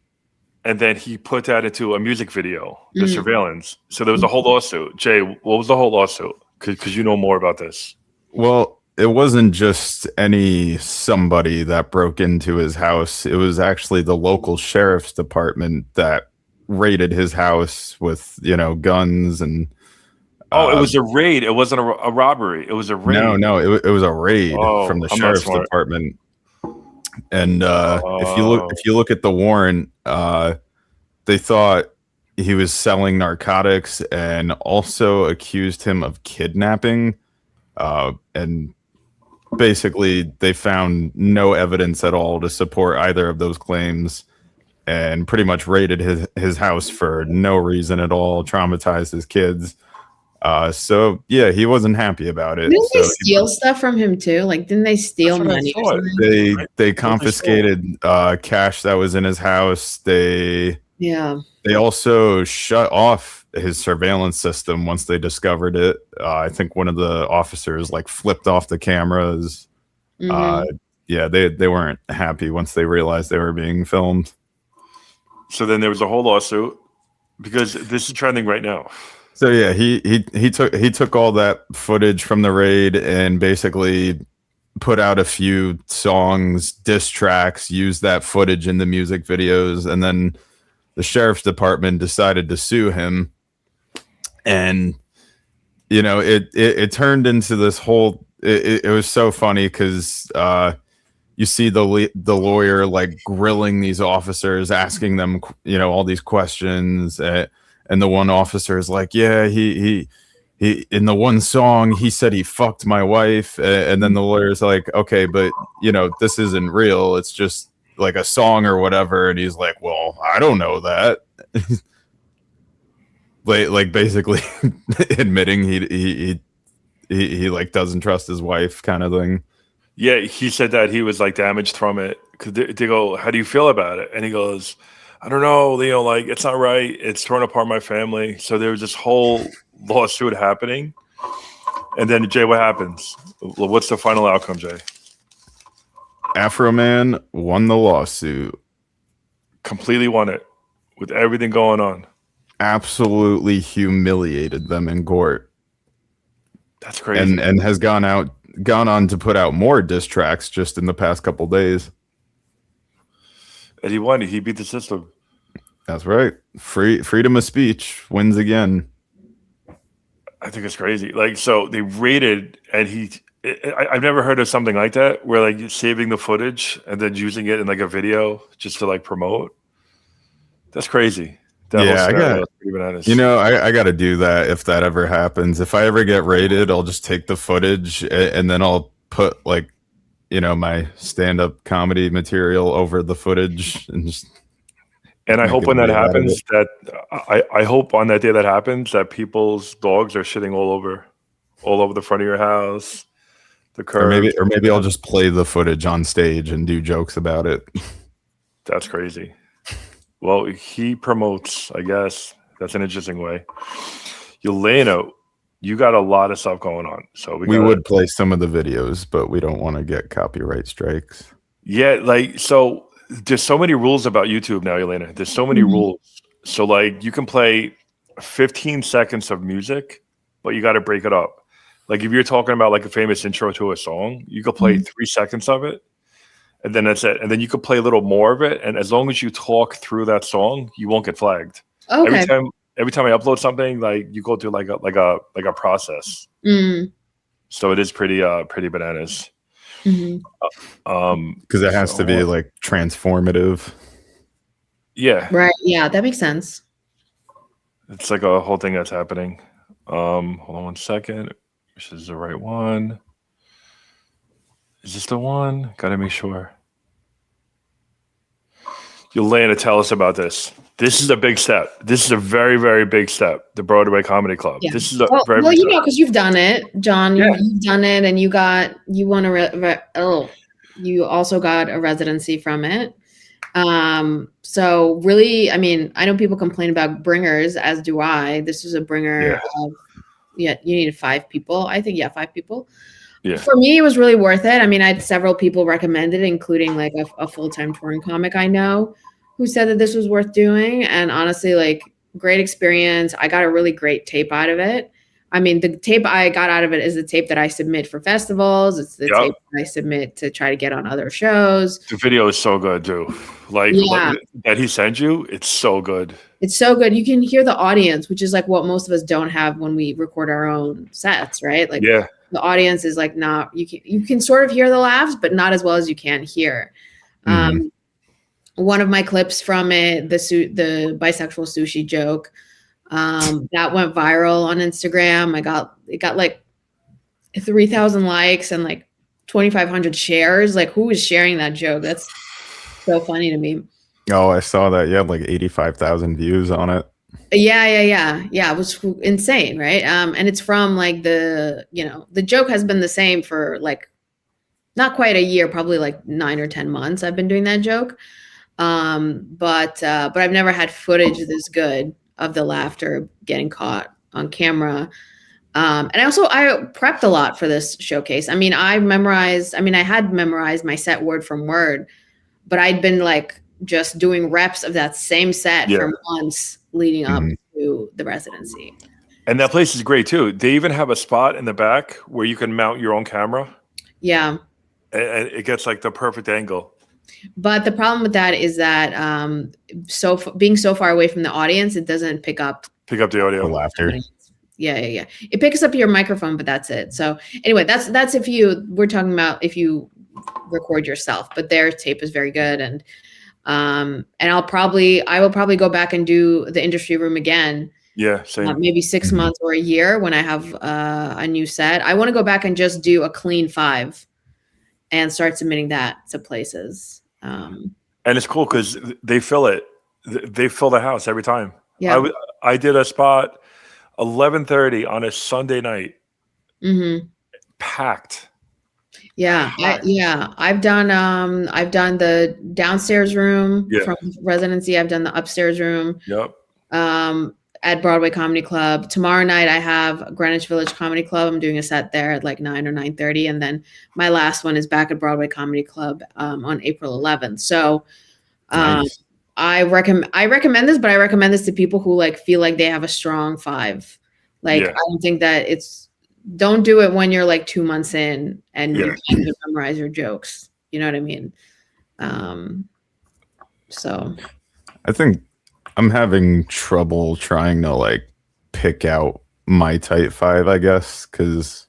Speaker 1: And then he put that into a music video, the surveillance. So there was a whole lawsuit. Jay, what was the whole lawsuit? Because you know more about this.
Speaker 2: Well, it wasn't just somebody that broke into his house. It was actually the local sheriff's department that raided his house with, guns and.
Speaker 1: It was a raid. It wasn't a robbery. It was a raid.
Speaker 2: No, it was a raid from the sheriff's department. And if you look at the warrant, they thought he was selling narcotics and also accused him of kidnapping. And basically, they found no evidence at all to support either of those claims, and pretty much raided his house for no reason at all. Traumatized his kids. So yeah, he wasn't happy about it.
Speaker 3: Didn't they steal stuff from him too? Like, didn't they steal money? Or something?
Speaker 2: They confiscated cash that was in his house. They also shut off his surveillance system once they discovered it. I think one of the officers like flipped off the cameras. Yeah, they weren't happy once they realized they were being filmed.
Speaker 1: So then there was a whole lawsuit because this is trending right now.
Speaker 2: So yeah, he took all that footage from the raid and basically put out a few songs, diss tracks, used that footage in the music videos, and then the sheriff's department decided to sue him. And it turned into this whole. It was so funny because you see the lawyer like grilling these officers, asking them all these questions. And the one officer is like, yeah, he in the one song, he said he fucked my wife. And then the lawyer's like, okay, but this isn't real. It's just like a song or whatever. And he's like, well, I don't know that. like basically admitting he like doesn't trust his wife kind of thing.
Speaker 1: Yeah. He said that he was like damaged from it. Cause they go, how do you feel about it? And he goes, I don't know, Leo, like, it's not right. It's torn apart my family. So there was this whole lawsuit happening. And then, Jay, what happens? What's the final outcome, Jay?
Speaker 2: Afroman won the lawsuit.
Speaker 1: Completely won it with everything going on.
Speaker 2: Absolutely humiliated them in court.
Speaker 1: That's crazy.
Speaker 2: And has gone on to put out more diss tracks just in the past couple days.
Speaker 1: And he won. He beat the system.
Speaker 2: That's right. Freedom of speech wins again.
Speaker 1: I think it's crazy. Like, so they raided, and I've never heard of something like that, where like saving the footage and then using it in like a video just to like promote. That's crazy.
Speaker 2: I got to do that if that ever happens. If I ever get raided, I'll just take the footage and then I'll put like, my stand-up comedy material over the footage and I
Speaker 1: hope when that happens that I hope on that day that happens that people's dogs are shitting all over the front of your house, the curb.
Speaker 2: Or maybe I'll just play the footage on stage and do jokes about it.
Speaker 1: That's crazy. Well, he promotes, I guess. That's an interesting way. Yelena, you got a lot of stuff going on. So we
Speaker 2: would play some of the videos, but we don't want to get copyright strikes.
Speaker 1: Yeah, like, so there's so many rules about YouTube now, Yelena. There's so many rules. So like you can play 15 seconds of music, but you got to break it up. Like if you're talking about like a famous intro to a song, you could play 3 seconds of it, and then that's it. And then you could play a little more of it. And as long as you talk through that song, you won't get flagged.
Speaker 3: Okay.
Speaker 1: Every time I upload something, like you go through like a process. So it is pretty bananas.
Speaker 2: Because it has to be like transformative.
Speaker 1: Yeah.
Speaker 3: Right. Yeah, that makes sense.
Speaker 1: It's like a whole thing that's happening. Hold on 1 second. This is the right one. Is this the one? Gotta make sure. Yelena, tell us about this. This is a big step. This is a very, very big step. The Broadway Comedy Club.
Speaker 3: Yeah.
Speaker 1: This is a
Speaker 3: very big step. Because you've done it, John. You've done it, and you also got a residency from it. So really, I mean, I know people complain about bringers, as do I. This is a bringer of, you needed 5 people. I think, 5 people. Yeah. For me, it was really worth it. I mean, I had several people recommend it, including like a full-time touring comic I know who said that this was worth doing. And honestly, like, great experience. I got a really great tape out of it. I mean, the tape I got out of it is the tape that I submit for festivals. It's the tape that I submit to try to get on other shows.
Speaker 1: The video is so good too. Like that he sent you, it's so good.
Speaker 3: It's so good. You can hear the audience, which is like what most of us don't have when we record our own sets, right? Like the audience is like not, you can sort of hear the laughs, but not as well as you can hear. One of my clips from it, the bisexual sushi joke, that went viral on Instagram. It got like 3,000 likes and like 2,500 shares. Like, who is sharing that joke? That's so funny to me.
Speaker 2: Oh, I saw that. You had like 85,000 views on it.
Speaker 3: Yeah. It was insane, right? And it's from like the joke has been the same for like not quite a year, probably like 9 or 10 months. I've been doing that joke. But I've never had footage this good of the laughter getting caught on camera. And I prepped a lot for this showcase. I mean, I had memorized my set word from word, but I'd been like just doing reps of that same set for months leading up to the residency.
Speaker 1: And that place is great too. They even have a spot in the back where you can mount your own camera.
Speaker 3: Yeah.
Speaker 1: And it gets like the perfect angle.
Speaker 3: But the problem with that is that being so far away from the audience, it doesn't pick up
Speaker 1: the audio.
Speaker 2: The laughter.
Speaker 3: Yeah. It picks up your microphone, but that's it. So anyway, that's we're talking about if you record yourself, but their tape is very good. And I will probably go back and do the industry room again.
Speaker 1: Yeah, same.
Speaker 3: Maybe 6 months or a year when I have a new set. I want to go back and just do a clean 5 and start submitting that to places.
Speaker 1: And it's cool because they fill it. They fill the house every time.
Speaker 3: Yeah.
Speaker 1: I did a spot 11:30 on a Sunday night. Packed.
Speaker 3: Yeah. I've done the downstairs room from residency. I've done the upstairs room.
Speaker 1: Yep.
Speaker 3: At Broadway Comedy Club. Tomorrow night I have Greenwich Village Comedy Club. I'm doing a set there at like 9 or 9:30. And then my last one is back at Broadway Comedy Club on April 11th. So nice. I recommend this, but I recommend this to people who like feel like they have a strong 5. Like I don't think that don't do it when you're like 2 months in and you can't even memorize your jokes. You know what I mean? So
Speaker 2: I think I'm having trouble trying to like pick out my tight 5, I guess, because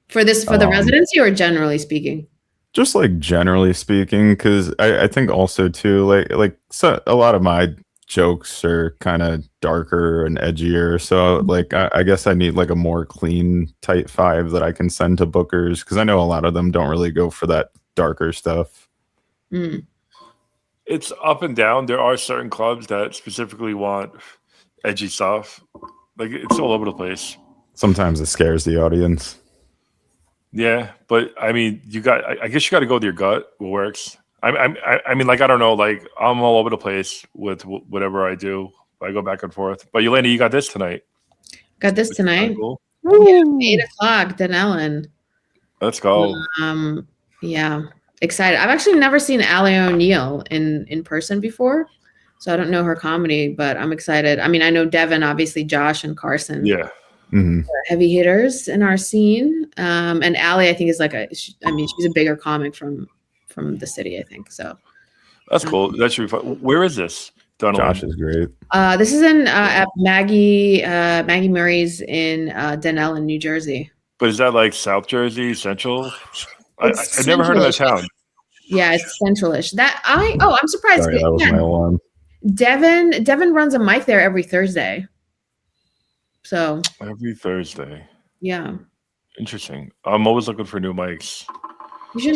Speaker 3: for the residency or generally speaking?
Speaker 2: Just like generally speaking, because I think also too like so a lot of my jokes are kind of darker and edgier, so like I guess I need like a more clean tight 5 that I can send to bookers, because I know a lot of them don't really go for that darker stuff.
Speaker 1: It's up and down. There are certain clubs that specifically want edgy stuff. Like it's all over the place. Sometimes
Speaker 2: it scares the audience.
Speaker 1: Yeah, but I mean, I guess you got to go with your gut. What works? I mean, like I don't know. Like I'm all over the place with whatever I do. I go back and forth. But Yelena, you got this tonight.
Speaker 3: Got this tonight.
Speaker 1: Cool.
Speaker 3: 8:00, Denellen.
Speaker 1: Let's go.
Speaker 3: Yeah. Excited. I've actually never seen Allie O'Neill in person before. So I don't know her comedy, but I'm excited. I mean, I know Devin, obviously, Josh and Carson.
Speaker 1: Yeah.
Speaker 3: Heavy hitters in our scene. And Allie, I think, is like she's a bigger comic from the city, I think. So
Speaker 1: that's cool. That should be fun. Where is this?
Speaker 2: Josh is great.
Speaker 3: This is in at Maggie Murray's in Denellen, New Jersey.
Speaker 1: But is that like South Jersey, Central? I've never heard of that town.
Speaker 3: Yeah, it's centralish. I'm surprised.
Speaker 2: Sorry, that was my alarm.
Speaker 3: Devin runs a mic there every Thursday. So
Speaker 1: every Thursday.
Speaker 3: Yeah.
Speaker 1: Interesting. I'm always looking for new mics.
Speaker 3: You should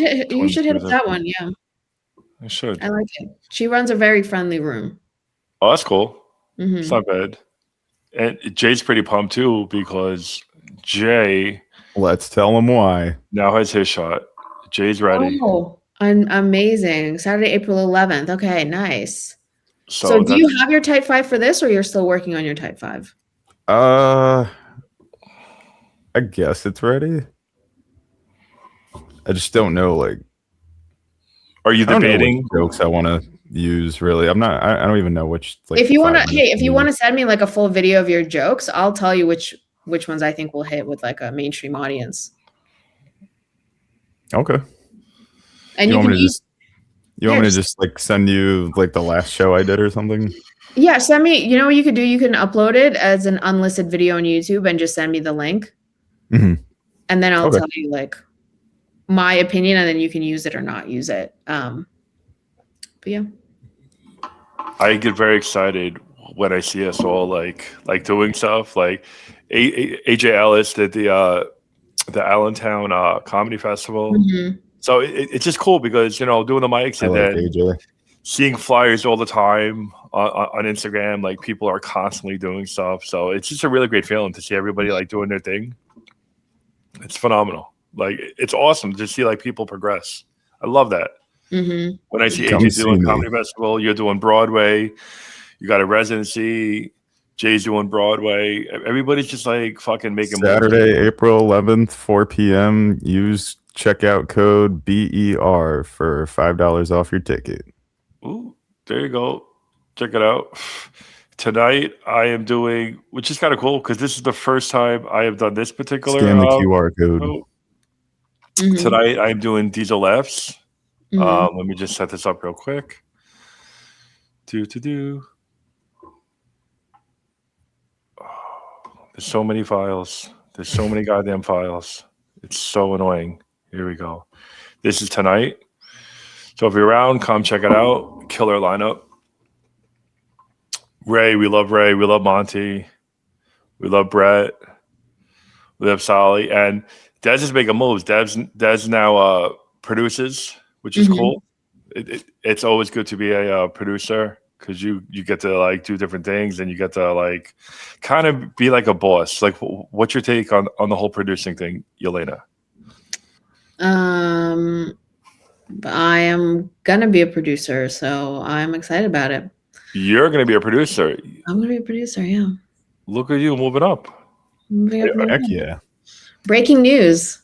Speaker 3: hit up that one. Yeah.
Speaker 1: I should.
Speaker 3: I like it. She runs a very friendly room.
Speaker 1: Oh, that's cool. It's not bad. And Jay's pretty pumped too because Jay.
Speaker 2: Let's tell him why.
Speaker 1: Now has his shot. Jay's ready.
Speaker 3: Oh, amazing. Saturday, April 11th. Okay, nice. So do you have your type 5 for this, or you're still working on your type 5?
Speaker 2: I guess it's ready. I just don't know. Like,
Speaker 1: are you debating
Speaker 2: jokes I want to use? Really, I'm not. I don't even know which. Like,
Speaker 3: if you want to send me like a full video of your jokes, I'll tell you which ones I think will hit with like a mainstream audience.
Speaker 2: Okay.
Speaker 3: And
Speaker 2: you want me to just like send you like the last show I did or something?
Speaker 3: Yeah, send me. You know what you could do? You can upload it as an unlisted video on YouTube and just send me the link. And then I'll tell you like my opinion, and then you can use it or not use it. But yeah.
Speaker 1: I get very excited when I see us all like doing stuff. Like AJ Ellis did the Allentown Comedy Festival. So it's just cool because, doing the mics and then
Speaker 2: AJ.
Speaker 1: Seeing flyers all the time on Instagram, like people are constantly doing stuff. So it's just a really great feeling to see everybody like doing their thing. It's phenomenal. Like, it's awesome to see like people progress. I love that. When I see AJ doing Comedy Festival, you're doing Broadway, you got a residency, Jay's doing Broadway. Everybody's just like fucking making
Speaker 2: Saturday, April 11th, 4 p.m. Use checkout code BER for $5 off your ticket.
Speaker 1: Ooh, there you go. Check it out. Tonight I am doing, which is kind of cool because this is the first time I have done this particular.
Speaker 2: Scan the QR code.
Speaker 1: Tonight I'm doing Diesel F's. Let me just set this up real quick. There's so many files. There's so many goddamn files. It's so annoying. Here we go. This is tonight. So if you're around, come check it out. Killer lineup. Ray, we love Ray. We love Monty. We love Brett. We love Solly. And Des is making moves. Des now produces, which is cool. It's always good to be a producer because you get to like do different things and you get to like kind of be like a boss. Like, what's your take on the whole producing thing, Yelena?
Speaker 3: I am gonna be a producer, so I'm excited about it.
Speaker 1: You're gonna be a producer.
Speaker 3: I'm gonna be a producer. Yeah.
Speaker 1: Look at you moving up.
Speaker 2: Heck yeah.
Speaker 3: Breaking news.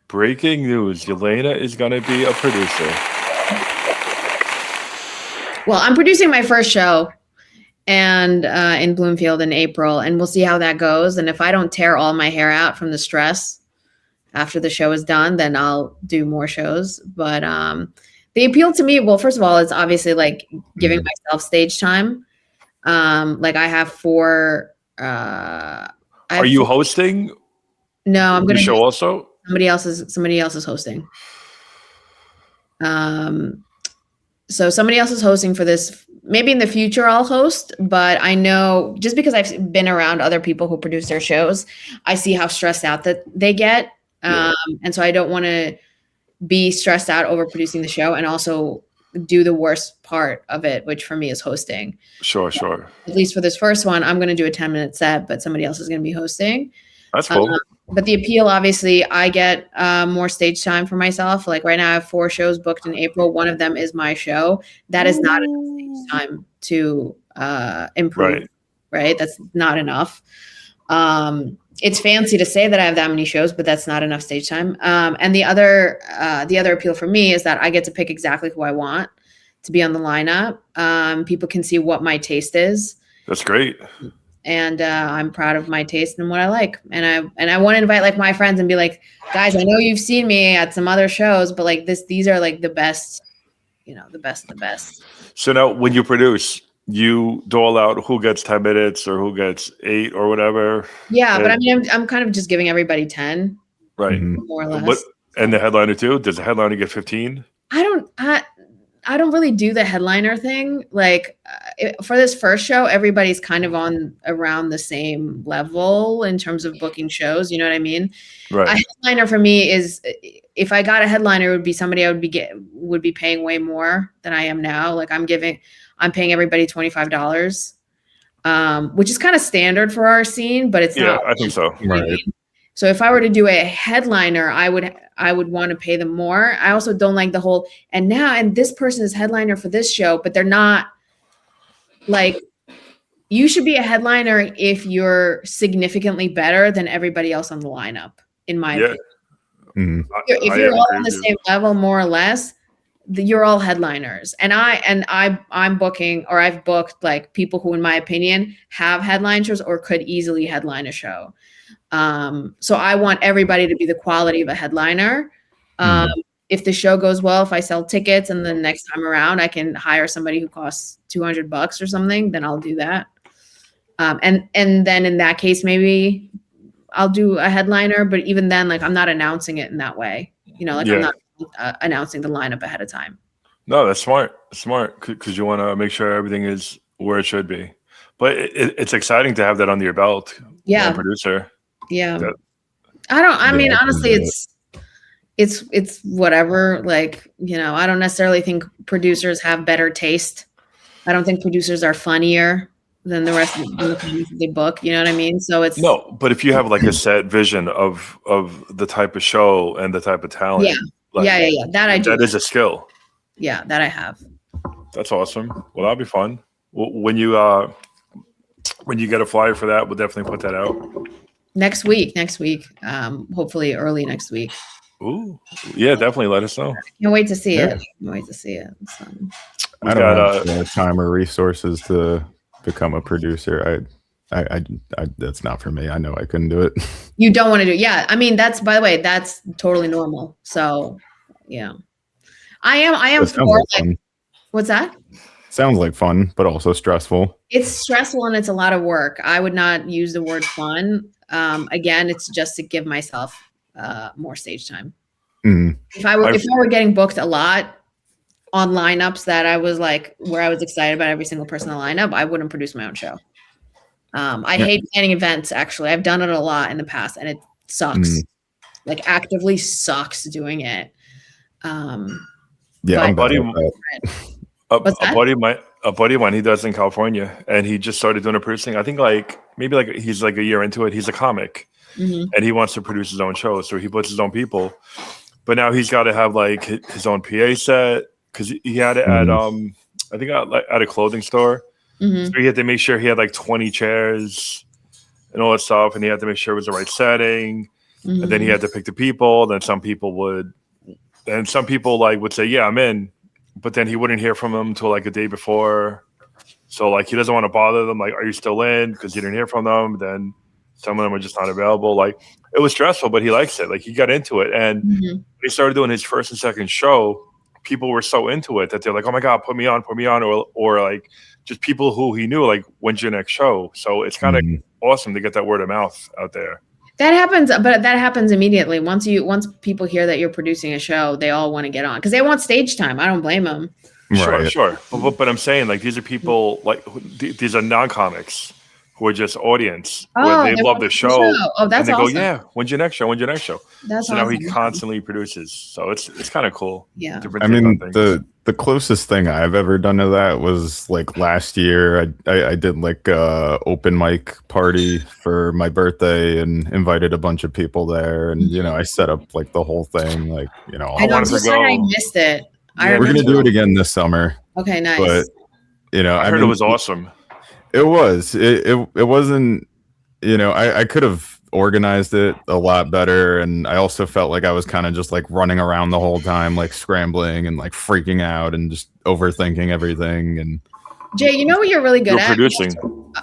Speaker 1: Breaking news. Yelena is gonna be a producer.
Speaker 3: Well, I'm producing my first show, and in Bloomfield in April, and we'll see how that goes. And if I don't tear all my hair out from the stress after the show is done, then I'll do more shows. But the appeal to me, well, first of all, it's obviously like giving myself stage time. Like I have 4. Are
Speaker 1: you hosting?
Speaker 3: No, I'm going to
Speaker 1: show also.
Speaker 3: Somebody else is hosting. So somebody else is hosting for this. Maybe in the future I'll host, but I know just because I've been around other people who produce their shows, I see how stressed out that they get. And so I don't want to be stressed out over producing the show and also do the worst part of it, which for me is hosting.
Speaker 1: Sure.
Speaker 3: At least for this first one, I'm going to do a 10-minute set, but somebody else is going to be hosting.
Speaker 1: That's cool.
Speaker 3: But the appeal, obviously, I get more stage time for myself. Like right now, I have 4 shows booked in April. One of them is my show. That is not enough stage time to improve. Right? That's not enough. It's fancy to say that I have that many shows, but that's not enough stage time. And the other appeal for me is that I get to pick exactly who I want to be on the lineup. People can see what my taste is.
Speaker 1: That's great.
Speaker 3: And I'm proud of my taste and what I like. And I want to invite like my friends and be like, guys, I know you've seen me at some other shows, but like these are like the best, the best of the best.
Speaker 1: So now when you produce, you dole out who gets 10 minutes or who gets 8 or whatever.
Speaker 3: Yeah, but I mean, I'm kind of just giving everybody 10.
Speaker 1: Right.
Speaker 3: More or less.
Speaker 1: And the headliner too? Does the headliner get 15?
Speaker 3: I don't really do the headliner thing. Like for this first show, everybody's kind of on around the same level in terms of booking shows. You know what I mean?
Speaker 1: Right.
Speaker 3: A headliner for me is, if I got a headliner, it would be somebody I would be paying way more than I am now. Like I'm paying everybody $25, which is kind of standard for our scene, but it's not.
Speaker 1: Yeah, I think so.
Speaker 2: Right.
Speaker 3: So if I were to do a headliner, I would want to pay them more. I also don't like the whole, and this person is headliner for this show, but they're not. Like, you should be a headliner if you're significantly better than everybody else on the lineup, in my opinion.
Speaker 2: Mm-hmm.
Speaker 3: If you're all on the same level, more or less, you're all headliners. And I'm booking, or I've booked like people who, in my opinion, have headline shows or could easily headline a show. So I want everybody to be the quality of a headliner. If the show goes well, if I sell tickets and the next time around I can hire somebody who costs $200 or something, then I'll do that. And then in that case, maybe I'll do a headliner, but even then, like, I'm not announcing it in that way. I'm not announcing the lineup ahead of time.
Speaker 1: No, that's smart. Because you want to make sure everything is where it should be. But it's exciting to have that under your belt.
Speaker 3: Yeah.
Speaker 1: Producer.
Speaker 3: Yeah. Honestly, it's whatever. Like, I don't necessarily think producers have better taste. I don't think producers are funnier than the rest of the companies they book. You know what I mean? So it's
Speaker 1: no, but if you have like a set vision of the type of show and the type of talent.
Speaker 3: Yeah. That I do.
Speaker 1: That is a skill.
Speaker 3: Yeah, that I have.
Speaker 1: That's awesome. Well, that'll be fun. When you get a flyer for that, we'll definitely put that out.
Speaker 3: Next week. Hopefully early next week.
Speaker 1: Ooh, yeah, definitely let us know.
Speaker 3: Can't wait to see it. So.
Speaker 2: I don't have time or resources to become a producer. I that's not for me. I know I couldn't do it.
Speaker 3: You don't want to do it. Yeah. I mean, by the way, that's totally normal. So yeah. I am for like, what's that?
Speaker 2: Sounds like fun, but also stressful.
Speaker 3: It's stressful and it's a lot of work. I would not use the word fun. Again, it's just to give myself more stage time.
Speaker 2: Mm-hmm.
Speaker 3: If I were getting booked a lot on lineups that I was like, where I was excited about every single person in the lineup, I wouldn't produce my own show. I hate planning events. Actually, I've done it a lot in the past, and it sucks. Like, actively sucks doing it.
Speaker 2: Yeah,
Speaker 1: a buddy of mine, he does in California, and he just started doing a producing. I think maybe he's like a year into it. He's a comic, and he wants to produce his own show, so he puts his own people. But now he's got to have like his own PA set, because he had it at I think at a clothing store. So he had to make sure he had like 20 chairs and all that stuff, and he had to make sure it was the right setting. And then he had to pick the people. Then some people would say, "Yeah, I'm in," but then he wouldn't hear from them until like a day before. So like he doesn't want to bother them. Like, "Are you still in?" Because he didn't hear from them. Then some of them are just not available. Like, it was stressful, but he likes it. Like, he got into it, and when he started doing his first and second show, people were so into it that they're like, "Oh my God, put me on," or like just people who he knew, like, "When's your next show?" So it's kind of awesome to get that word of mouth out there.
Speaker 3: That happens, but that happens immediately. Once people hear that you're producing a show, they all want to get on because they want stage time. I don't blame them.
Speaker 1: Sure. But I'm saying, like, these are people, like, these are non-comics who are just audience, where they love the show.
Speaker 3: Oh, that's
Speaker 1: and they
Speaker 3: awesome.
Speaker 1: go, "Yeah, when's your next show?
Speaker 3: That's
Speaker 1: so
Speaker 3: awesome.
Speaker 1: Now he constantly produces. So it's kind of cool.
Speaker 3: Yeah.
Speaker 2: I mean, the closest thing I've ever done to that was like last year. I did like a open mic party for my birthday and invited a bunch of people there, and I set up like the whole thing. Like,
Speaker 3: I wanted to go. I missed it.
Speaker 2: Yeah, we're gonna do it again this summer.
Speaker 3: Okay, nice.
Speaker 2: But
Speaker 1: I heard it was awesome.
Speaker 2: It was. It wasn't. I could have organized it a lot better, and I also felt like I was kind of just like running around the whole time, like scrambling and like freaking out and just overthinking everything. And
Speaker 3: Jay, you know what you're really good at?
Speaker 1: Producing.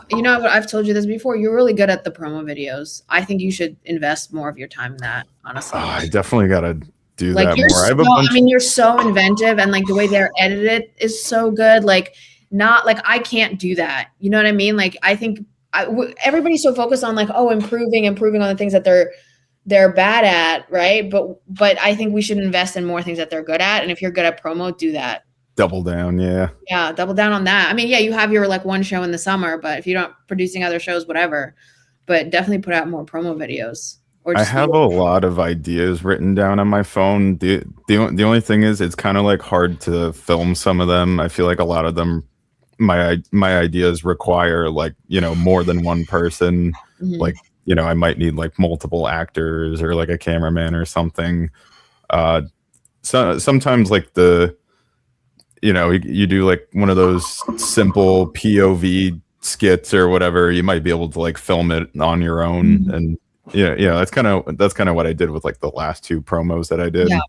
Speaker 3: You know what, I've told you this before. You're really good at the promo videos. I think you should invest more of your time in that. Honestly,
Speaker 2: I definitely gotta do
Speaker 3: like
Speaker 2: that
Speaker 3: you're
Speaker 2: more.
Speaker 3: I mean, you're so inventive, and like the way they're edited is so good. Like, not like I can't do that. You know what I mean? Like, I think everybody's so focused on like, oh, improving on the things that they're bad at, right? But I think we should invest in more things that they're good at. And if you're good at promo, do that.
Speaker 2: Double down, yeah,
Speaker 3: double down on that. I mean, yeah, you have your like one show in the summer, but if you're not producing other shows, whatever. But definitely put out more promo videos. Or
Speaker 2: I have a lot of ideas written down on my phone. The only thing is, it's kind of like hard to film some of them. I feel like a lot of them, my ideas require like, you know, more than one person. Like, you know, I might need like multiple actors or like a cameraman or something. So sometimes like you know, you do like one of those simple POV skits or whatever, you might be able to like film it on your own. And yeah, that's kind of what I did with like the last two promos that I did.
Speaker 3: Yeah.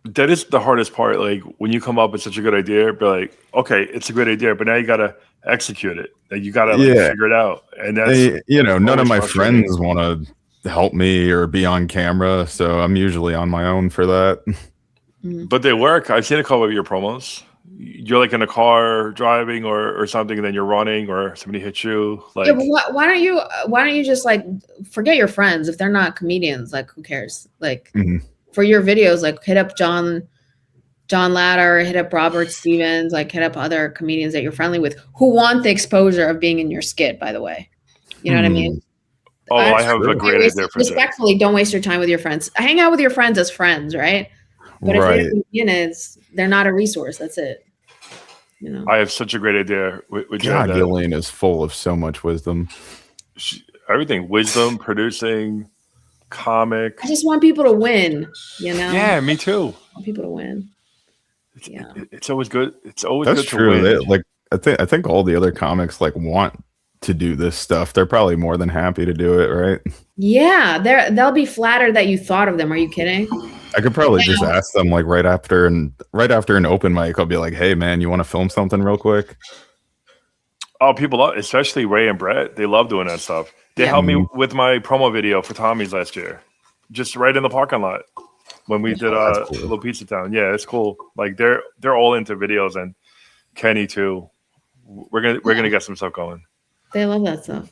Speaker 1: That is the hardest part. Like when you come up with such a good idea, but like, okay, it's a great idea, but now you gotta execute it. Like you gotta figure it out. And that's
Speaker 2: you know, none of my friends want to help me or be on camera, so I'm usually on my own for that.
Speaker 1: But they work. I've seen a couple of your promos. You're like in a car driving or something, and then you're running, or somebody hits you. Like,
Speaker 3: yeah, but why don't you just like forget your friends if they're not comedians? Like, who cares? Like, for your videos, like hit up John Ladder, hit up Robert Stevens, like hit up other comedians that you're friendly with who want the exposure of being in your skit. By the way, you know what I mean?
Speaker 1: Oh, I have a great idea for
Speaker 3: respectfully, don't waste your time with your friends. Hang out with your friends as friends, right? But if they're comedians, they're not a resource. That's it. You know,
Speaker 1: I have such a great idea with
Speaker 2: God, Yelena is full of so much wisdom.
Speaker 1: Everything, wisdom, producing, comic.
Speaker 3: I just want people to win. You know?
Speaker 1: Yeah, me too.
Speaker 3: I want people to win.
Speaker 1: It's always good. It's always
Speaker 2: That's
Speaker 1: good
Speaker 2: true.
Speaker 1: to win.
Speaker 2: Like I think all the other comics like want to do this stuff. They're probably more than happy to do it, right?
Speaker 3: Yeah, they'll be flattered that you thought of them. Are you kidding?
Speaker 2: I could probably just ask them like right after an open mic. I'll be like, "Hey, man, you want to film something real quick?"
Speaker 1: Oh, people love, especially Ray and Brett. They love doing that stuff. They helped me with my promo video for Tommy's last year, just right in the parking lot when we did
Speaker 2: cool.
Speaker 1: Little Pizza Town. Yeah, it's cool. Like they're all into videos, and Kenny too. We're gonna get some stuff going.
Speaker 3: They love that stuff.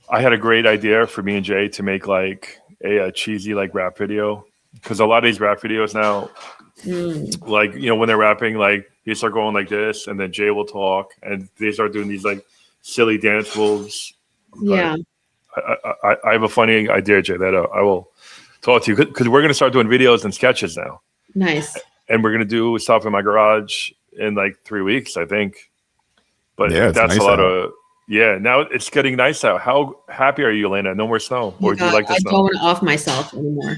Speaker 1: I had a great idea for me and Jay to make like a cheesy like rap video, because a lot of these rap videos now, like, you know, when they're rapping, like they start going like this, and then Jay will talk, and they start doing these like silly dance moves.
Speaker 3: Yeah,
Speaker 1: I have a funny idea, Jay, that I will talk to you, because we're gonna start doing videos and sketches now.
Speaker 3: Nice.
Speaker 1: And we're gonna do stuff in my garage in like 3 weeks, I think. But
Speaker 2: yeah,
Speaker 1: that's
Speaker 2: nice
Speaker 1: a lot
Speaker 2: out.
Speaker 1: of. Yeah, now it's getting nice out. How happy are you, Yelena? No more snow. Or do you like the snow?
Speaker 3: I don't want to off myself anymore.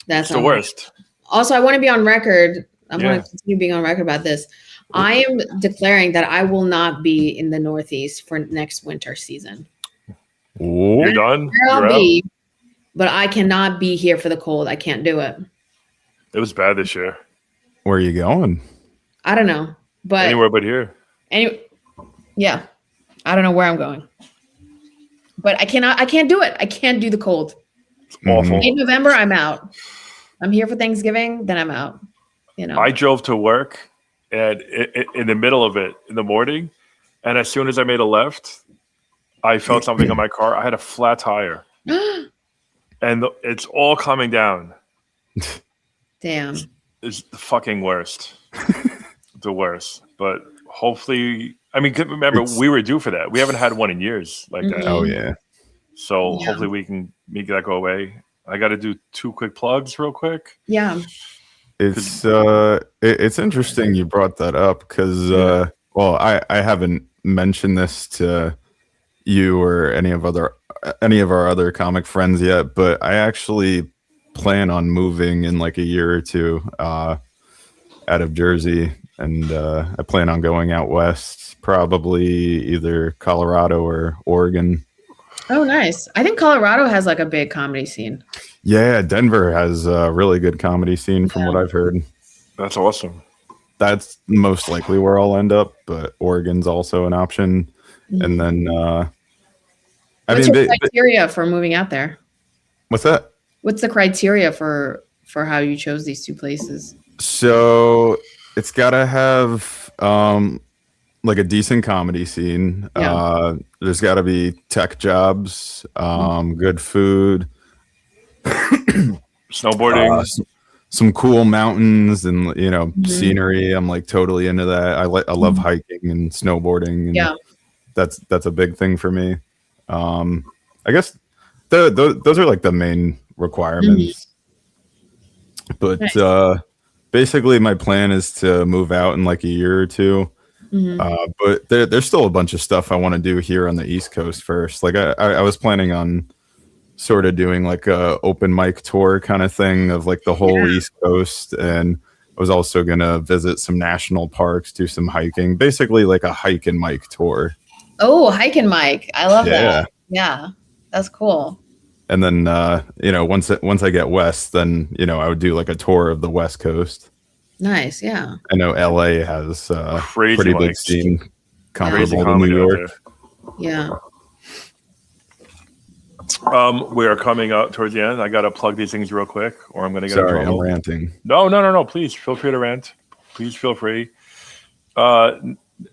Speaker 3: That's
Speaker 1: the worst.
Speaker 3: Also, I want to be on record. I want to continue being on record about this. I am declaring that I will not be in the Northeast for next winter season.
Speaker 1: You're done?
Speaker 3: I'll be, but I cannot be here for the cold. I can't do it.
Speaker 1: It was bad this year.
Speaker 2: Where are you going?
Speaker 3: I don't know. But
Speaker 1: anywhere but here.
Speaker 3: Yeah. I don't know where I'm going. But I can't do it. I can't do the cold.
Speaker 1: It's awful.
Speaker 3: In November, I'm out. I'm here for Thanksgiving, then I'm out. You know.
Speaker 1: I drove to work and in the middle of it in the morning, and as soon as I made a left, I felt something on my car. I had a flat tire. And it's all coming down.
Speaker 3: Damn.
Speaker 1: It's the fucking worst. The worst. But hopefully, I mean, remember, we were due for that. We haven't had one in years like that.
Speaker 2: Oh, yeah.
Speaker 1: So hopefully we can make that go away. I got to do 2 quick plugs real quick.
Speaker 3: Yeah.
Speaker 2: It's interesting you brought that up, because, well, I haven't mentioned this to you or any of our other comic friends yet, but I actually plan on moving in like a year or two out of Jersey, and I plan on going out west, probably either Colorado or Oregon.
Speaker 3: Oh, nice. I think Colorado has like a big comedy scene.
Speaker 2: Yeah, Denver has a really good comedy scene from what I've heard.
Speaker 1: That's awesome.
Speaker 2: That's most likely where I'll end up, but Oregon's also an option. And then,
Speaker 3: what's your criteria for moving out there?
Speaker 2: What's that?
Speaker 3: What's the criteria for how you chose these two places?
Speaker 2: So it's got to have like a decent comedy scene.
Speaker 3: Yeah.
Speaker 2: There's got to be tech jobs, good food,
Speaker 1: snowboarding,
Speaker 2: some cool mountains, and scenery. I'm like totally into that. I love hiking and snowboarding, and
Speaker 3: yeah,
Speaker 2: that's a big thing for me. I guess those are like the main requirements. But
Speaker 3: nice.
Speaker 2: Basically, my plan is to move out in like a year or two. But there's still a bunch of stuff I want to do here on the East Coast first. Like I was planning on sort of doing like a open mic tour kind of thing of like the whole East Coast, and I was also gonna visit some national parks, do some hiking, basically like a hike and mic tour.
Speaker 3: Oh, hike and mic. I love that. Yeah, that's cool.
Speaker 2: And then once I get west, then I would do like a tour of the West Coast.
Speaker 3: Nice, yeah.
Speaker 2: I know LA has pretty big scene comparable to New York.
Speaker 3: Yeah.
Speaker 1: We are coming up towards the end. I gotta plug these things real quick, or I'm gonna get in trouble.
Speaker 2: I'm ranting.
Speaker 1: No. Please feel free to rant. Please feel free.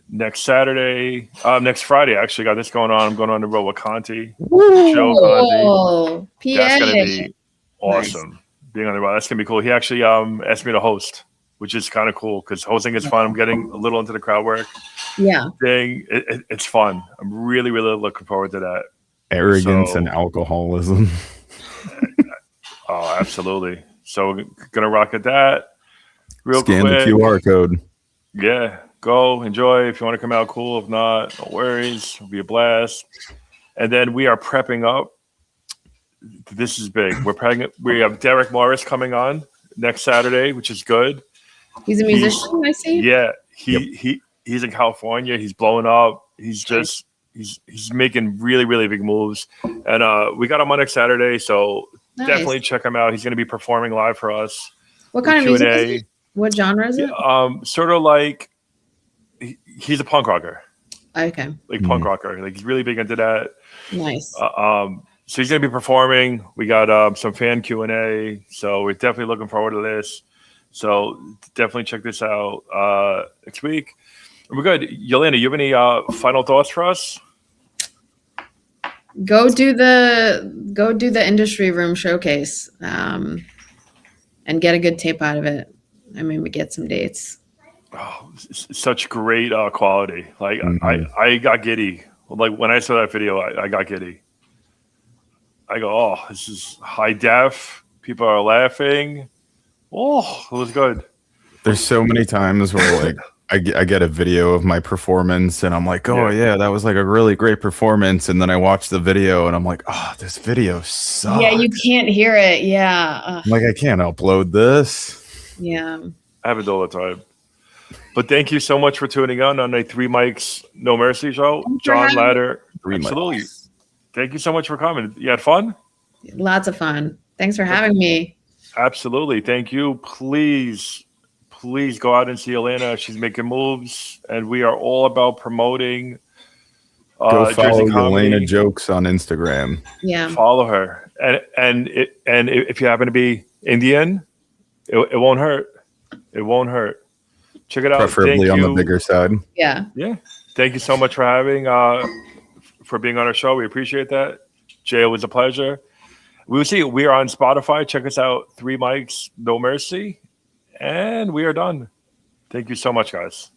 Speaker 1: Next Saturday, next Friday, I actually got this going on. I'm going on the road with Conti. Show Conti. That's gonna be awesome. Nice. Being on the road, that's gonna be cool. He actually asked me to host, which is kind of cool because hosting is fun. I'm getting a little into the crowd work.
Speaker 3: Yeah.
Speaker 1: Thing. It's fun. I'm really, really looking forward to that.
Speaker 2: Arrogance and alcoholism.
Speaker 1: Oh, absolutely. So we're gonna rock at that.
Speaker 2: Scan the QR code.
Speaker 1: Yeah, go enjoy. If you want to come out, cool. If not, no worries. It'll be a blast. And then we are prepping up. This is big. We have Derek Morris coming on next Saturday, which is good.
Speaker 3: He's a musician, I see.
Speaker 1: Yeah, he's in California. He's blowing up. He's just he's making really, really big moves. And we got him on next Saturday, so definitely check him out. He's going to be performing live for us.
Speaker 3: What kind of music is he? What genre is it?
Speaker 1: Sort of like he's a punk rocker.
Speaker 3: Okay.
Speaker 1: Like punk rocker. Like he's really big into that.
Speaker 3: Nice.
Speaker 1: So he's going to be performing. We got some fan Q&A. So we're definitely looking forward to this. So definitely check this out next week. We're good. Yelena, you have any final thoughts for us?
Speaker 3: Go do the industry room showcase and get a good tape out of it. I mean, we get some dates.
Speaker 1: Oh, such great quality. Like I got giddy. Like when I saw that video, I got giddy. I go, oh, this is high def. People are laughing. Oh, it was good.
Speaker 2: There's so many times where like I get a video of my performance and I'm like, oh yeah, that was like a really great performance. And then I watch the video and I'm like, oh, this video sucks.
Speaker 3: Yeah, you can't hear it. Yeah.
Speaker 2: Like I can't upload this.
Speaker 3: Yeah.
Speaker 1: I have it all the time. But thank you so much for tuning on a Three Mics No Mercy show. John Ladder. Absolutely. Mics. Thank you so much for coming. You had fun?
Speaker 3: Lots of fun. Thanks for having me.
Speaker 1: Absolutely. Thank you. Please go out and see Yelena. She's making moves, and we are all about promoting.
Speaker 2: Go follow Yelena Jokes on Instagram.
Speaker 3: Yeah,
Speaker 1: follow her, and if you happen to be Indian, it won't hurt. It won't hurt. Check it out.
Speaker 2: Preferably on the bigger side.
Speaker 3: Yeah.
Speaker 1: Thank you so much for for being on our show. We appreciate that. Jay, it was a pleasure. We will see. We are on Spotify. Check us out. 3 Mics No Mercy. And we are done. Thank you so much, guys.